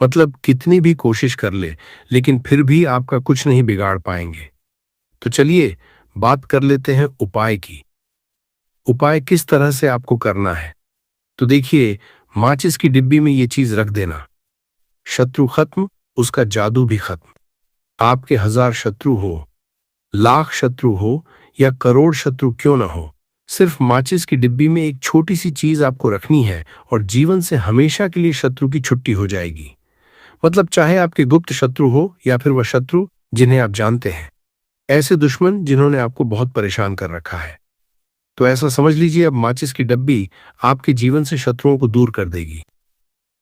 मतलब कितनी भी कोशिश कर ले, लेकिन फिर भी आपका कुछ नहीं बिगाड़ पाएंगे। तो चलिए बात कर लेते हैं उपाय की। उपाय किस तरह से आपको करना है। तो देखिए, माचिस की डिब्बी में ये चीज रख देना। शत्रु खत्म, उसका जादू भी खत्म। आपके 1000 शत्रु हो, लाख शत्रु हो या करोड़ शत्रु क्यों ना हो, सिर्फ माचिस की डिब्बी में एक छोटी सी चीज आपको रखनी है और जीवन से हमेशा के लिए शत्रु की छुट्टी हो जाएगी। मतलब चाहे आपके गुप्त शत्रु हो या फिर वह शत्रु जिन्हें आप जानते हैं, ऐसे दुश्मन जिन्होंने आपको बहुत परेशान कर रखा है। तो ऐसा समझ लीजिए, अब माचिस की डब्बी आपके जीवन से शत्रुओं को दूर कर देगी।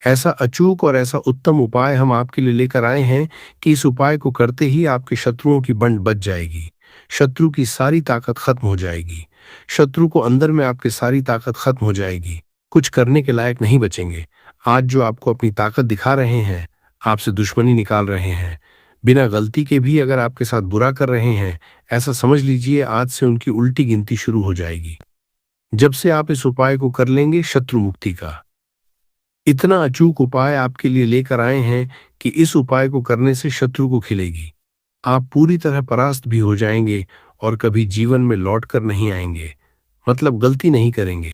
ऐसा अचूक और ऐसा उत्तम उपाय हम आपके लिए लेकर आए हैं कि इस उपाय को करते ही आपके शत्रुओं की बंड बच जाएगी। शत्रु की सारी ताकत खत्म हो जाएगी। शत्रु को अंदर में आपकी सारी ताकत खत्म हो जाएगी। कुछ करने के लायक नहीं बचेंगे। आज जो आपको अपनी ताकत दिखा रहे हैं, आपसे दुश्मनी निकाल रहे हैं, बिना गलती के भी अगर आपके साथ बुरा कर रहे हैं, ऐसा समझ लीजिए आज से उनकी उल्टी गिनती शुरू हो जाएगी। जब से आप इस उपाय को कर लेंगे, शत्रु मुक्ति का इतना अचूक उपाय आपके लिए लेकर आए हैं कि इस उपाय को करने से शत्रु को खिलेगी। आप पूरी तरह परास्त भी हो जाएंगे और कभी जीवन में लौट कर नहीं आएंगे। मतलब गलती नहीं करेंगे।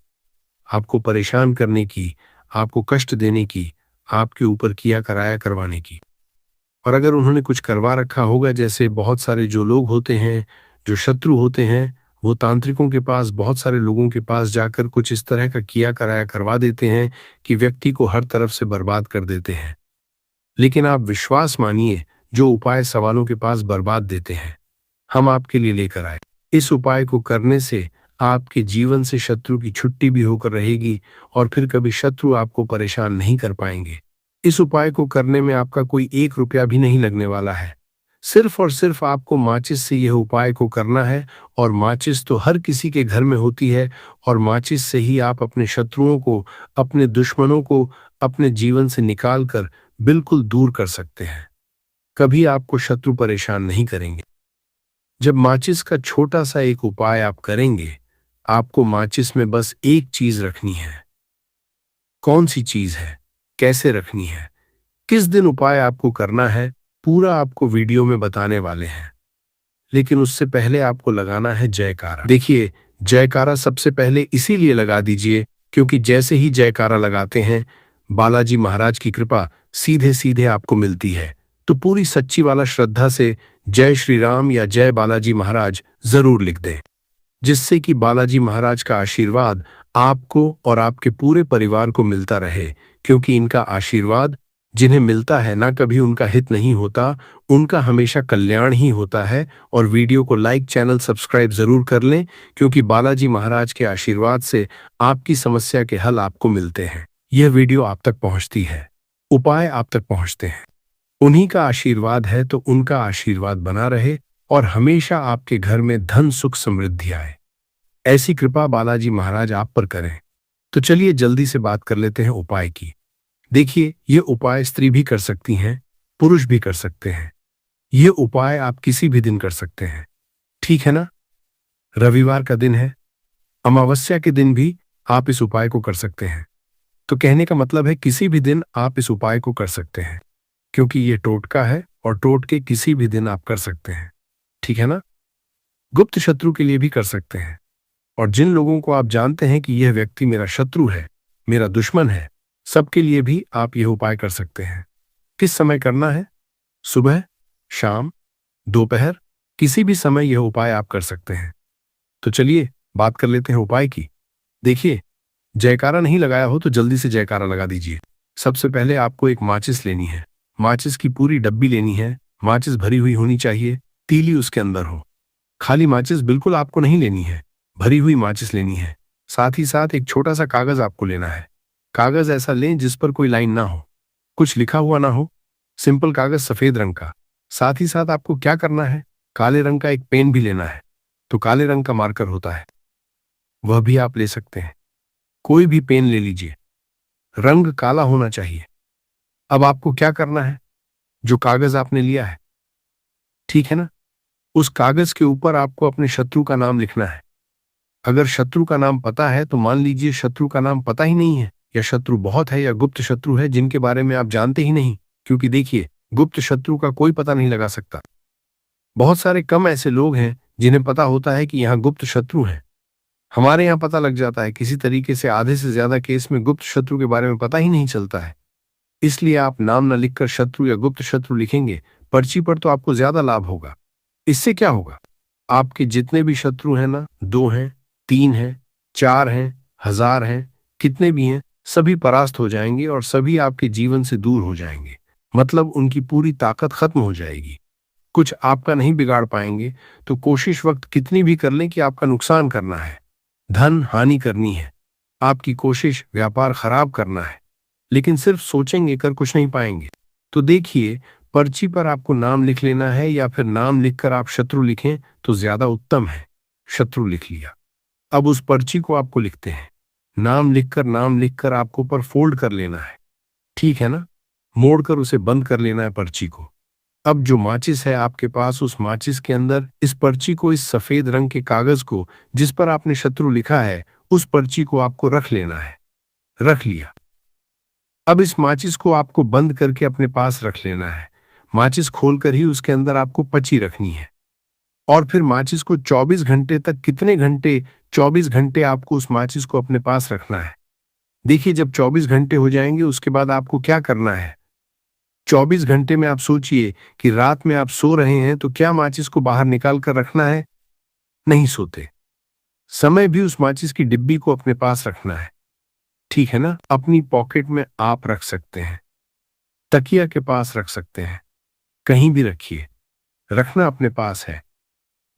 आपको परेशान करने की, आपको कष्ट देने की, आपके ऊपर किया कराया करवाने की। और अगर उन्होंने कुछ करवा रखा होगा, जैसे बहुत सारे जो लोग होते हैं, जो शत्रु होते हैं, वो तांत्रिकों के पास, बहुत सारे लोगों के पास जाकर कुछ इस तरह का किया कराया करवा देते हैं कि व्यक्ति को हर तरफ से बर्बाद कर देते हैं। लेकिन आप विश्वास मानिए, जो उपाय सवालों के पास बर्बाद देते हैं, हम आपके लिए लेकर आए। इस उपाय को करने से आपके जीवन से शत्रु की छुट्टी भी होकर रहेगी और फिर कभी शत्रु आपको परेशान नहीं कर पाएंगे। इस उपाय को करने में आपका कोई 1 रुपया भी नहीं लगने वाला है। सिर्फ और सिर्फ आपको माचिस से यह उपाय को करना है। और माचिस तो हर किसी के घर में होती है और माचिस से ही आप अपने शत्रुओं को, अपने दुश्मनों को अपने जीवन से निकाल कर बिल्कुल दूर कर सकते हैं। कभी आपको शत्रु परेशान नहीं करेंगे। जब माचिस का छोटा सा एक उपाय आप करेंगे, आपको माचिस में बस एक चीज रखनी है। कौन सी चीज है, कैसे रखनी है, किस दिन उपाय आपको करना है, पूरा आपको वीडियो में बताने वाले हैं। लेकिन उससे पहले आपको लगाना है जयकारा। देखिए, जयकारा सबसे पहले इसीलिए लगा दीजिए क्योंकि जैसे ही जयकारा लगाते हैं, बालाजी महाराज की कृपा सीधे सीधे आपको मिलती है। तो पूरी सच्ची वाला श्रद्धा से जय श्री राम या जय बालाजी महाराज जरूर लिख दें, जिससे कि बालाजी महाराज का आशीर्वाद आपको और आपके पूरे परिवार को मिलता रहे। क्योंकि इनका आशीर्वाद जिन्हें मिलता है ना, कभी उनका हित नहीं होता, उनका हमेशा कल्याण ही होता है। और वीडियो को लाइक, चैनल सब्सक्राइब जरूर कर लें, क्योंकि बालाजी महाराज के आशीर्वाद से आपकी समस्या के हल आपको मिलते हैं। यह वीडियो आप तक पहुंचती है, उपाय आप तक पहुंचते हैं, उन्हीं का आशीर्वाद है। तो उनका आशीर्वाद बना रहे और हमेशा आपके घर में धन, सुख, समृद्धि आए, ऐसी कृपा बालाजी महाराज आप पर करें। तो चलिए जल्दी से बात कर लेते हैं उपाय की। देखिए, ये उपाय स्त्री भी कर सकती हैं, पुरुष भी कर सकते हैं। ये उपाय आप किसी भी दिन कर सकते हैं, ठीक है ना। रविवार का दिन है, अमावस्या के दिन भी आप इस उपाय को कर सकते हैं। तो कहने का मतलब है किसी भी दिन आप इस उपाय को कर सकते हैं, क्योंकि ये टोटका है और टोटके किसी भी दिन आप कर सकते हैं, ठीक है ना। गुप्त शत्रु के लिए भी कर सकते हैं। और जिन लोगों को आप जानते हैं कि यह व्यक्ति मेरा शत्रु है, मेरा दुश्मन है, सबके लिए भी आप यह उपाय कर सकते हैं। किस समय करना है? सुबह, शाम, दोपहर, किसी भी समय यह उपाय आप कर सकते हैं। तो चलिए बात कर लेते हैं उपाय की। देखिए, जयकारा नहीं लगाया हो तो जल्दी से जयकारा लगा दीजिए। सबसे पहले आपको एक माचिस लेनी है। माचिस की पूरी डब्बी लेनी है। माचिस भरी हुई होनी चाहिए, तीली उसके अंदर हो। खाली माचिस बिल्कुल आपको नहीं लेनी है, भरी हुई माचिस लेनी है। साथ ही साथ एक छोटा सा कागज आपको लेना है। कागज ऐसा लें जिस पर कोई लाइन ना हो, कुछ लिखा हुआ ना हो, सिंपल कागज सफेद रंग का। साथ ही साथ आपको क्या करना है, काले रंग का एक पेन भी लेना है। तो काले रंग का मार्कर होता है, वह भी आप ले सकते हैं। कोई भी पेन ले लीजिए, रंग काला होना चाहिए। अब आपको क्या करना है, जो कागज आपने लिया है, ठीक है ना, उस कागज के ऊपर आपको अपने शत्रु का नाम लिखना है। अगर शत्रु का नाम पता है तो मान लीजिए शत्रु का नाम पता ही नहीं है, या शत्रु बहुत है, या गुप्त शत्रु है जिनके बारे में आप जानते ही नहीं। क्योंकि देखिए, गुप्त शत्रु का कोई पता नहीं लगा सकता। बहुत सारे कम ऐसे लोग हैं जिन्हें पता होता है कि यहाँ गुप्त शत्रु हैं। हमारे यहाँ पता लग जाता है, किसी तरीके से आधे से ज्यादा केस में गुप्त शत्रु के बारे में पता ही नहीं चलता है। इसलिए आप नाम न लिखकर शत्रु या गुप्त शत्रु लिखेंगे पर्ची पर तो आपको ज्यादा लाभ होगा। इससे क्या होगा, आपके जितने भी शत्रु हैं ना, 2 हैं, 3 हैं, 4 हैं, 1000 हैं, कितने भी हैं, सभी परास्त हो जाएंगे और सभी आपके जीवन से दूर हो जाएंगे। मतलब उनकी पूरी ताकत खत्म हो जाएगी। कुछ आपका नहीं बिगाड़ पाएंगे। तो कोशिश वक्त कितनी भी कर लें कि आपका नुकसान करना है, धन हानि करनी है, आपकी कोशिश व्यापार खराब करना है, लेकिन सिर्फ सोचेंगे कर कुछ नहीं पाएंगे। तो देखिए, पर्ची पर आपको नाम लिख लेना है, या फिर नाम लिखकर आप शत्रु लिखें तो ज्यादा उत्तम है। शत्रु लिख लिया, अब उस पर्ची को आपको लिखते हैं। नाम लिखकर आपको ऊपर फोल्ड कर लेना है, ठीक है ना, मोड़कर उसे बंद कर लेना है पर्ची को। अब जो माचिस है आपके पास, उस माचिस के अंदर इस पर्ची को, इस सफेद रंग के कागज को जिस पर आपने शत्रु लिखा है, उस पर्ची को आपको रख लेना है। रख लिया, अब इस माचिस को आपको बंद करके अपने पास रख लेना है। माचिस खोलकर ही उसके अंदर आपको पर्ची रखनी है। और फिर माचिस को 24 घंटे तक, कितने घंटे, 24 घंटे आपको उस माचिस को अपने पास रखना है। देखिए, जब 24 घंटे हो जाएंगे उसके बाद आपको क्या करना है, 24 घंटे में आप सोचिए कि रात में आप सो रहे हैं तो क्या माचिस को बाहर निकाल कर रखना है? नहीं सोते। समय भी उस माचिस की डिब्बी को अपने पास रखना है, ठीक है ना। अपनी पॉकेट में आप रख सकते हैं, तकिया के पास रख सकते हैं, कहीं भी रखिए, रखना अपने पास है।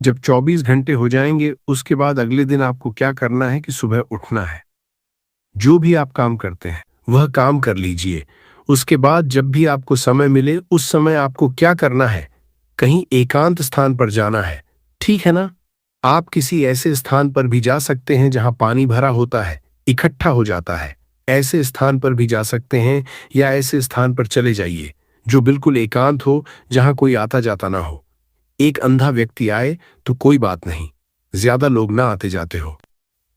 जब 24 घंटे हो जाएंगे उसके बाद अगले दिन आपको क्या करना है कि सुबह उठना है। जो भी आप काम करते हैं वह काम कर लीजिए। उसके बाद जब भी आपको समय मिले उस समय आपको क्या करना है, कहीं एकांत स्थान पर जाना है, ठीक है ना। आप किसी ऐसे स्थान पर भी जा सकते हैं जहां पानी भरा होता है, इकट्ठा हो जाता है। ऐसे स्थान पर भी जा सकते हैं, या ऐसे स्थान पर चले जाइए जो बिल्कुल एकांत हो, जहां कोई आता जाता ना हो। एक अंधा व्यक्ति आए तो कोई बात नहीं, ज्यादा लोग ना आते जाते हो।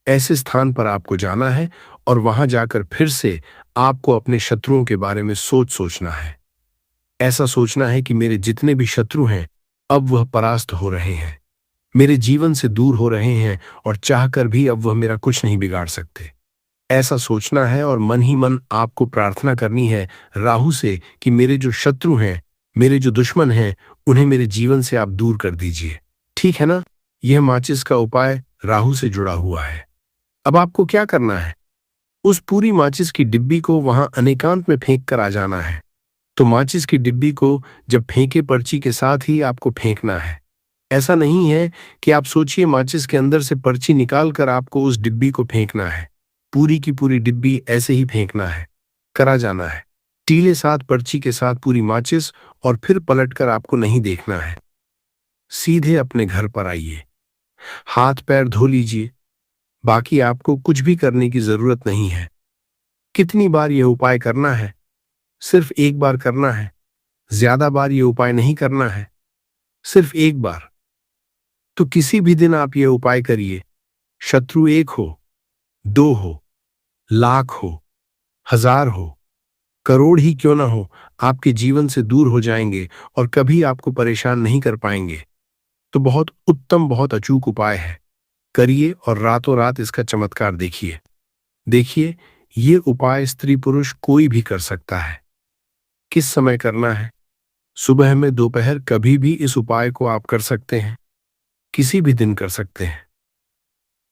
ऐसे स्थान पर आपको जाना है और वहां जाकर फिर से आपको अपने शत्रुओं के बारे में सोचना है। ऐसा सोचना है कि मेरे जितने भी शत्रु हैं अब वह परास्त हो रहे हैं, मेरे जीवन से दूर हो रहे हैं, और चाहकर भी अब वह मेरा कुछ नहीं बिगाड़ सकते। ऐसा सोचना है और मन ही मन आपको प्रार्थना करनी है राहु से कि मेरे जो शत्रु हैं, मेरे जो दुश्मन हैं, उन्हें मेरे जीवन से आप दूर कर दीजिए, ठीक है ना। यह माचिस का उपाय राहु से जुड़ा हुआ है। अब आपको क्या करना है, उस पूरी माचिस की डिब्बी को वहां अनेकांत में फेंक कर आ जाना है। तो माचिस की डिब्बी को जब फेंके पर्ची के साथ ही आपको फेंकना है। ऐसा नहीं है कि आप सोचिए माचिस के अंदर से पर्ची निकाल कर आपको उस डिब्बी को फेंकना है। पूरी की पूरी डिब्बी ऐसे ही फेंकना है, करा जाना है, टीले साथ पर्ची के साथ पूरी माचिस, और फिर पलटकर आपको नहीं देखना है। सीधे अपने घर पर आइए, हाथ पैर धो लीजिए। बाकी आपको कुछ भी करने की जरूरत नहीं है। कितनी बार यह उपाय करना है, सिर्फ एक बार करना है। ज्यादा बार यह उपाय नहीं करना है, सिर्फ एक बार। तो किसी भी दिन आप यह उपाय करिए, शत्रु 1 हो, 2 हो, लाख हो, 1000 हो, करोड़ ही क्यों ना हो, आपके जीवन से दूर हो जाएंगे और कभी आपको परेशान नहीं कर पाएंगे। तो बहुत उत्तम, बहुत अचूक उपाय है, करिए और रातों रात इसका चमत्कार देखिए। देखिए, ये उपाय स्त्री पुरुष कोई भी कर सकता है। किस समय करना है, सुबह में, दोपहर, कभी भी इस उपाय को आप कर सकते हैं, किसी भी दिन कर सकते हैं,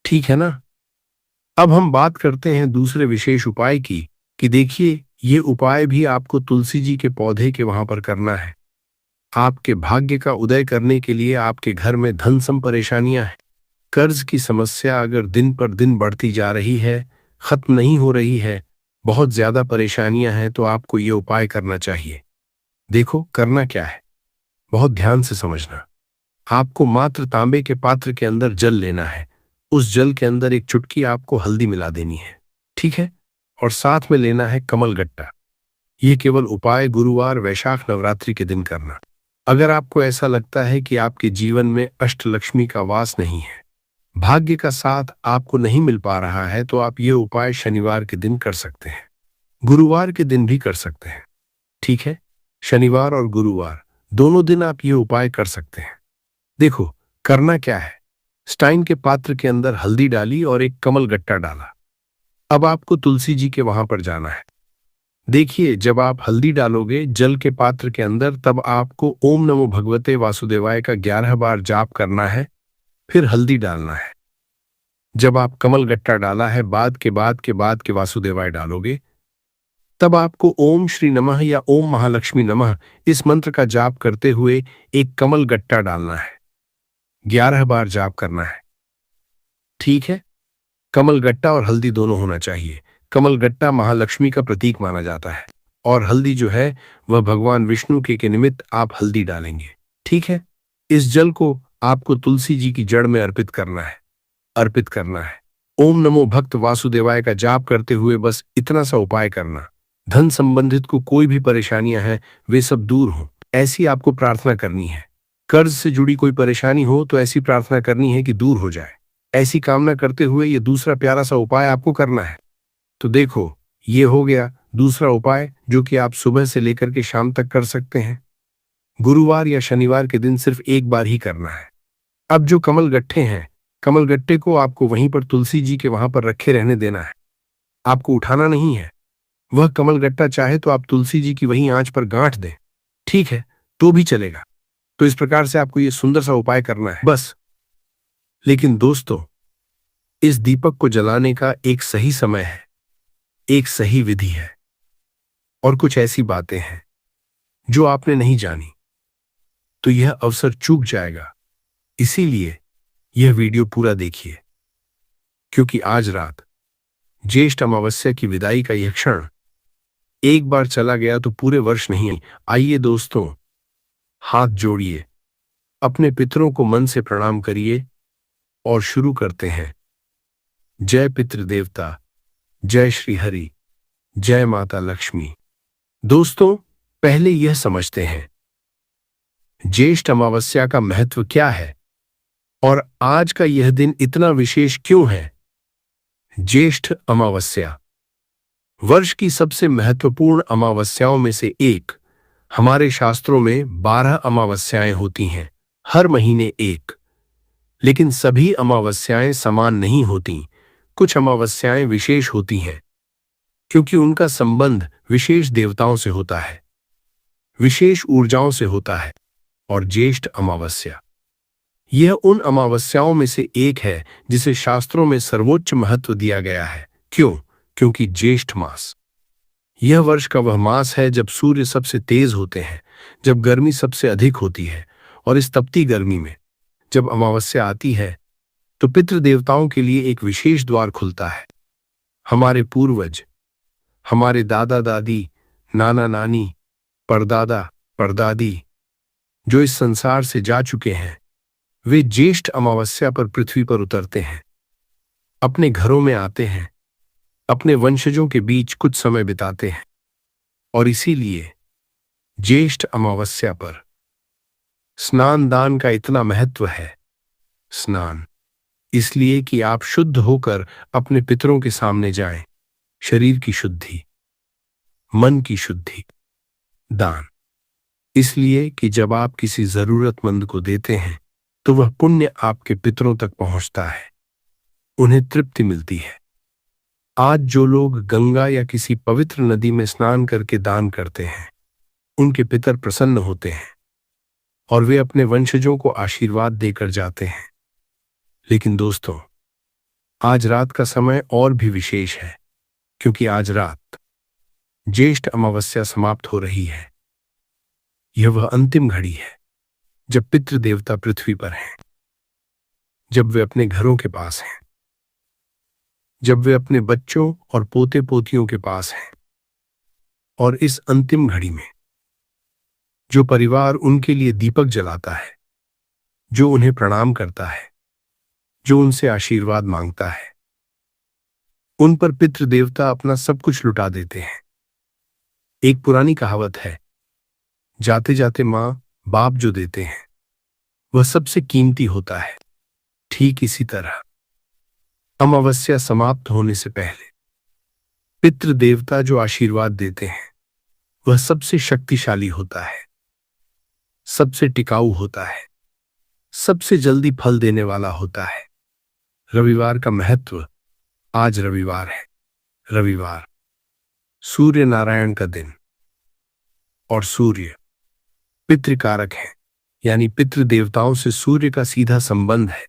ठीक है ना। अब हम बात करते हैं दूसरे विशेष उपाय की, कि देखिए, ये उपाय भी आपको तुलसी जी के पौधे के वहां पर करना है। आपके भाग्य का उदय करने के लिए आपके घर में धन सम परेशानियां हैं, कर्ज की समस्या अगर दिन पर दिन बढ़ती जा रही है, खत्म नहीं हो रही है, बहुत ज्यादा परेशानियां हैं, तो आपको ये उपाय करना चाहिए। देखो करना क्या है, बहुत ध्यान से समझना। आपको मात्र तांबे के पात्र के अंदर जल लेना है। उस जल के अंदर एक चुटकी आपको हल्दी मिला देनी है, ठीक है? और साथ में लेना है कमल गट्टा। ये केवल उपाय गुरुवार वैशाख नवरात्रि के दिन करना। अगर आपको ऐसा लगता है कि आपके जीवन में अष्टलक्ष्मी का वास नहीं है, भाग्य का साथ आपको नहीं मिल पा रहा है, तो आप ये उपाय शनिवार के दिन कर सकते हैं, गुरुवार के दिन भी कर सकते हैं, ठीक है? शनिवार और गुरुवार दोनों दिन आप ये उपाय कर सकते हैं। देखो, करना क्या है। स्टाइन के पात्र के अंदर हल्दी डाली और एक कमल गट्टा डाला। अब आपको तुलसी जी के वहां पर जाना है। देखिए, जब आप हल्दी डालोगे जल के पात्र के अंदर, तब आपको ओम नमो भगवते वासुदेवाय का 11 बार जाप करना है, फिर हल्दी डालना है। जब आप कमल गट्टा डाला है, बाद के वासुदेवाय डालोगे, तब आपको ओम श्री नमः या ओम महालक्ष्मी नमः इस मंत्र का जाप करते हुए एक कमल गट्टा डालना है। 11 बार जाप करना है, ठीक है? कमल गट्टा और हल्दी दोनों होना चाहिए। कमल गट्टा महालक्ष्मी का प्रतीक माना जाता है, और हल्दी जो है वह भगवान विष्णु के निमित्त आप हल्दी डालेंगे, ठीक है? इस जल को आपको तुलसी जी की जड़ में अर्पित करना है। ओम नमो भक्त वासुदेवाय का जाप करते हुए बस इतना सा उपाय करना। धन संबंधित को कोई भी परेशानियां हैं, वे सब दूर हों, ऐसी आपको प्रार्थना करनी है। कर्ज से जुड़ी कोई परेशानी हो तो ऐसी प्रार्थना करनी है कि दूर हो जाए। ऐसी कामना करते हुए ये दूसरा प्यारा सा उपाय आपको करना है। तो देखो, ये हो गया दूसरा उपाय, जो कि आप सुबह से लेकर के शाम तक कर सकते हैं। गुरुवार या शनिवार के दिन सिर्फ एक बार ही करना है। अब जो कमल गट्ठे हैं, कमल गट्टे को आपको वहीं पर तुलसी जी के वहां पर रखे रहने देना है, आपको उठाना नहीं है। वह कमल गट्टा चाहे तो आप तुलसी जी की वहीं आंच पर गांठ दें, ठीक है? तो भी चलेगा। तो इस प्रकार से आपको ये सुंदर सा उपाय करना है बस। लेकिन दोस्तों, इस दीपक को जलाने का एक सही समय है, एक सही विधि है, और कुछ ऐसी बातें हैं जो आपने नहीं जानी, तो यह अवसर चूक जाएगा। इसीलिए यह वीडियो पूरा देखिए, क्योंकि आज रात ज्येष्ठ अमावस्या की विदाई का यह क्षण एक बार चला गया तो पूरे वर्ष नहीं। आइए दोस्तों, हाथ जोड़िए, अपने पितरों को मन से प्रणाम करिए और शुरू करते हैं। जय पितृदेवता, जय श्री हरि, जय माता लक्ष्मी। दोस्तों, पहले यह समझते हैं ज्येष्ठ अमावस्या का महत्व क्या है और आज का यह दिन इतना विशेष क्यों है। ज्येष्ठ अमावस्या वर्ष की सबसे महत्वपूर्ण अमावस्याओं में से एक। हमारे शास्त्रों में 12 अमावस्याएं होती हैं, हर महीने एक। लेकिन सभी अमावस्याएं समान नहीं होती। कुछ अमावस्याएं विशेष होती हैं क्योंकि उनका संबंध विशेष देवताओं से होता है, विशेष ऊर्जाओं से होता है। और ज्येष्ठ अमावस्या यह उन अमावस्याओं में से एक है जिसे शास्त्रों में सर्वोच्च महत्व दिया गया है। क्यों? क्योंकि ज्येष्ठ मास यह वर्ष का वह मास है जब सूर्य सबसे तेज होते हैं, जब गर्मी सबसे अधिक होती है। और इस तपती गर्मी में जब अमावस्या आती है तो पितृदेवताओं के लिए एक विशेष द्वार खुलता है। हमारे पूर्वज, हमारे दादा दादी, नाना नानी, परदादा परदादी जो इस संसार से जा चुके हैं, वे ज्येष्ठ अमावस्या पर पृथ्वी पर उतरते हैं, अपने घरों में आते हैं, अपने वंशजों के बीच कुछ समय बिताते हैं। और इसीलिए ज्येष्ठ अमावस्या पर स्नान दान का इतना महत्व है। स्नान इसलिए कि आप शुद्ध होकर अपने पितरों के सामने जाएं। शरीर की शुद्धि, मन की शुद्धि। दान इसलिए कि जब आप किसी जरूरतमंद को देते हैं तो वह पुण्य आपके पितरों तक पहुंचता है, उन्हें तृप्ति मिलती है। आज जो लोग गंगा या किसी पवित्र नदी में स्नान करके दान करते हैं, उनके पितर प्रसन्न होते हैं और वे अपने वंशजों को आशीर्वाद देकर जाते हैं। लेकिन दोस्तों, आज रात का समय और भी विशेष है, क्योंकि आज रात ज्येष्ठ अमावस्या समाप्त हो रही है। यह वह अंतिम घड़ी है जब पितृदेवता पृथ्वी पर हैं, जब वे अपने घरों के पास हैं, जब वे अपने बच्चों और पोते पोतियों के पास हैं। और इस अंतिम घड़ी में जो परिवार उनके लिए दीपक जलाता है, जो उन्हें प्रणाम करता है, जो उनसे आशीर्वाद मांगता है, उन पर पितृ देवता अपना सब कुछ लुटा देते हैं। एक पुरानी कहावत है, जाते जाते माँ बाप जो देते हैं वह सबसे कीमती होता है। ठीक इसी तरह अमावस्या समाप्त होने से पहले पितृ देवता जो आशीर्वाद देते हैं वह सबसे शक्तिशाली होता है, सबसे टिकाऊ होता है, सबसे जल्दी फल देने वाला होता है। रविवार का महत्व। आज रविवार है। रविवार सूर्य नारायण का दिन और सूर्य पितृकारक है, यानी पितृ देवताओं से सूर्य का सीधा संबंध है।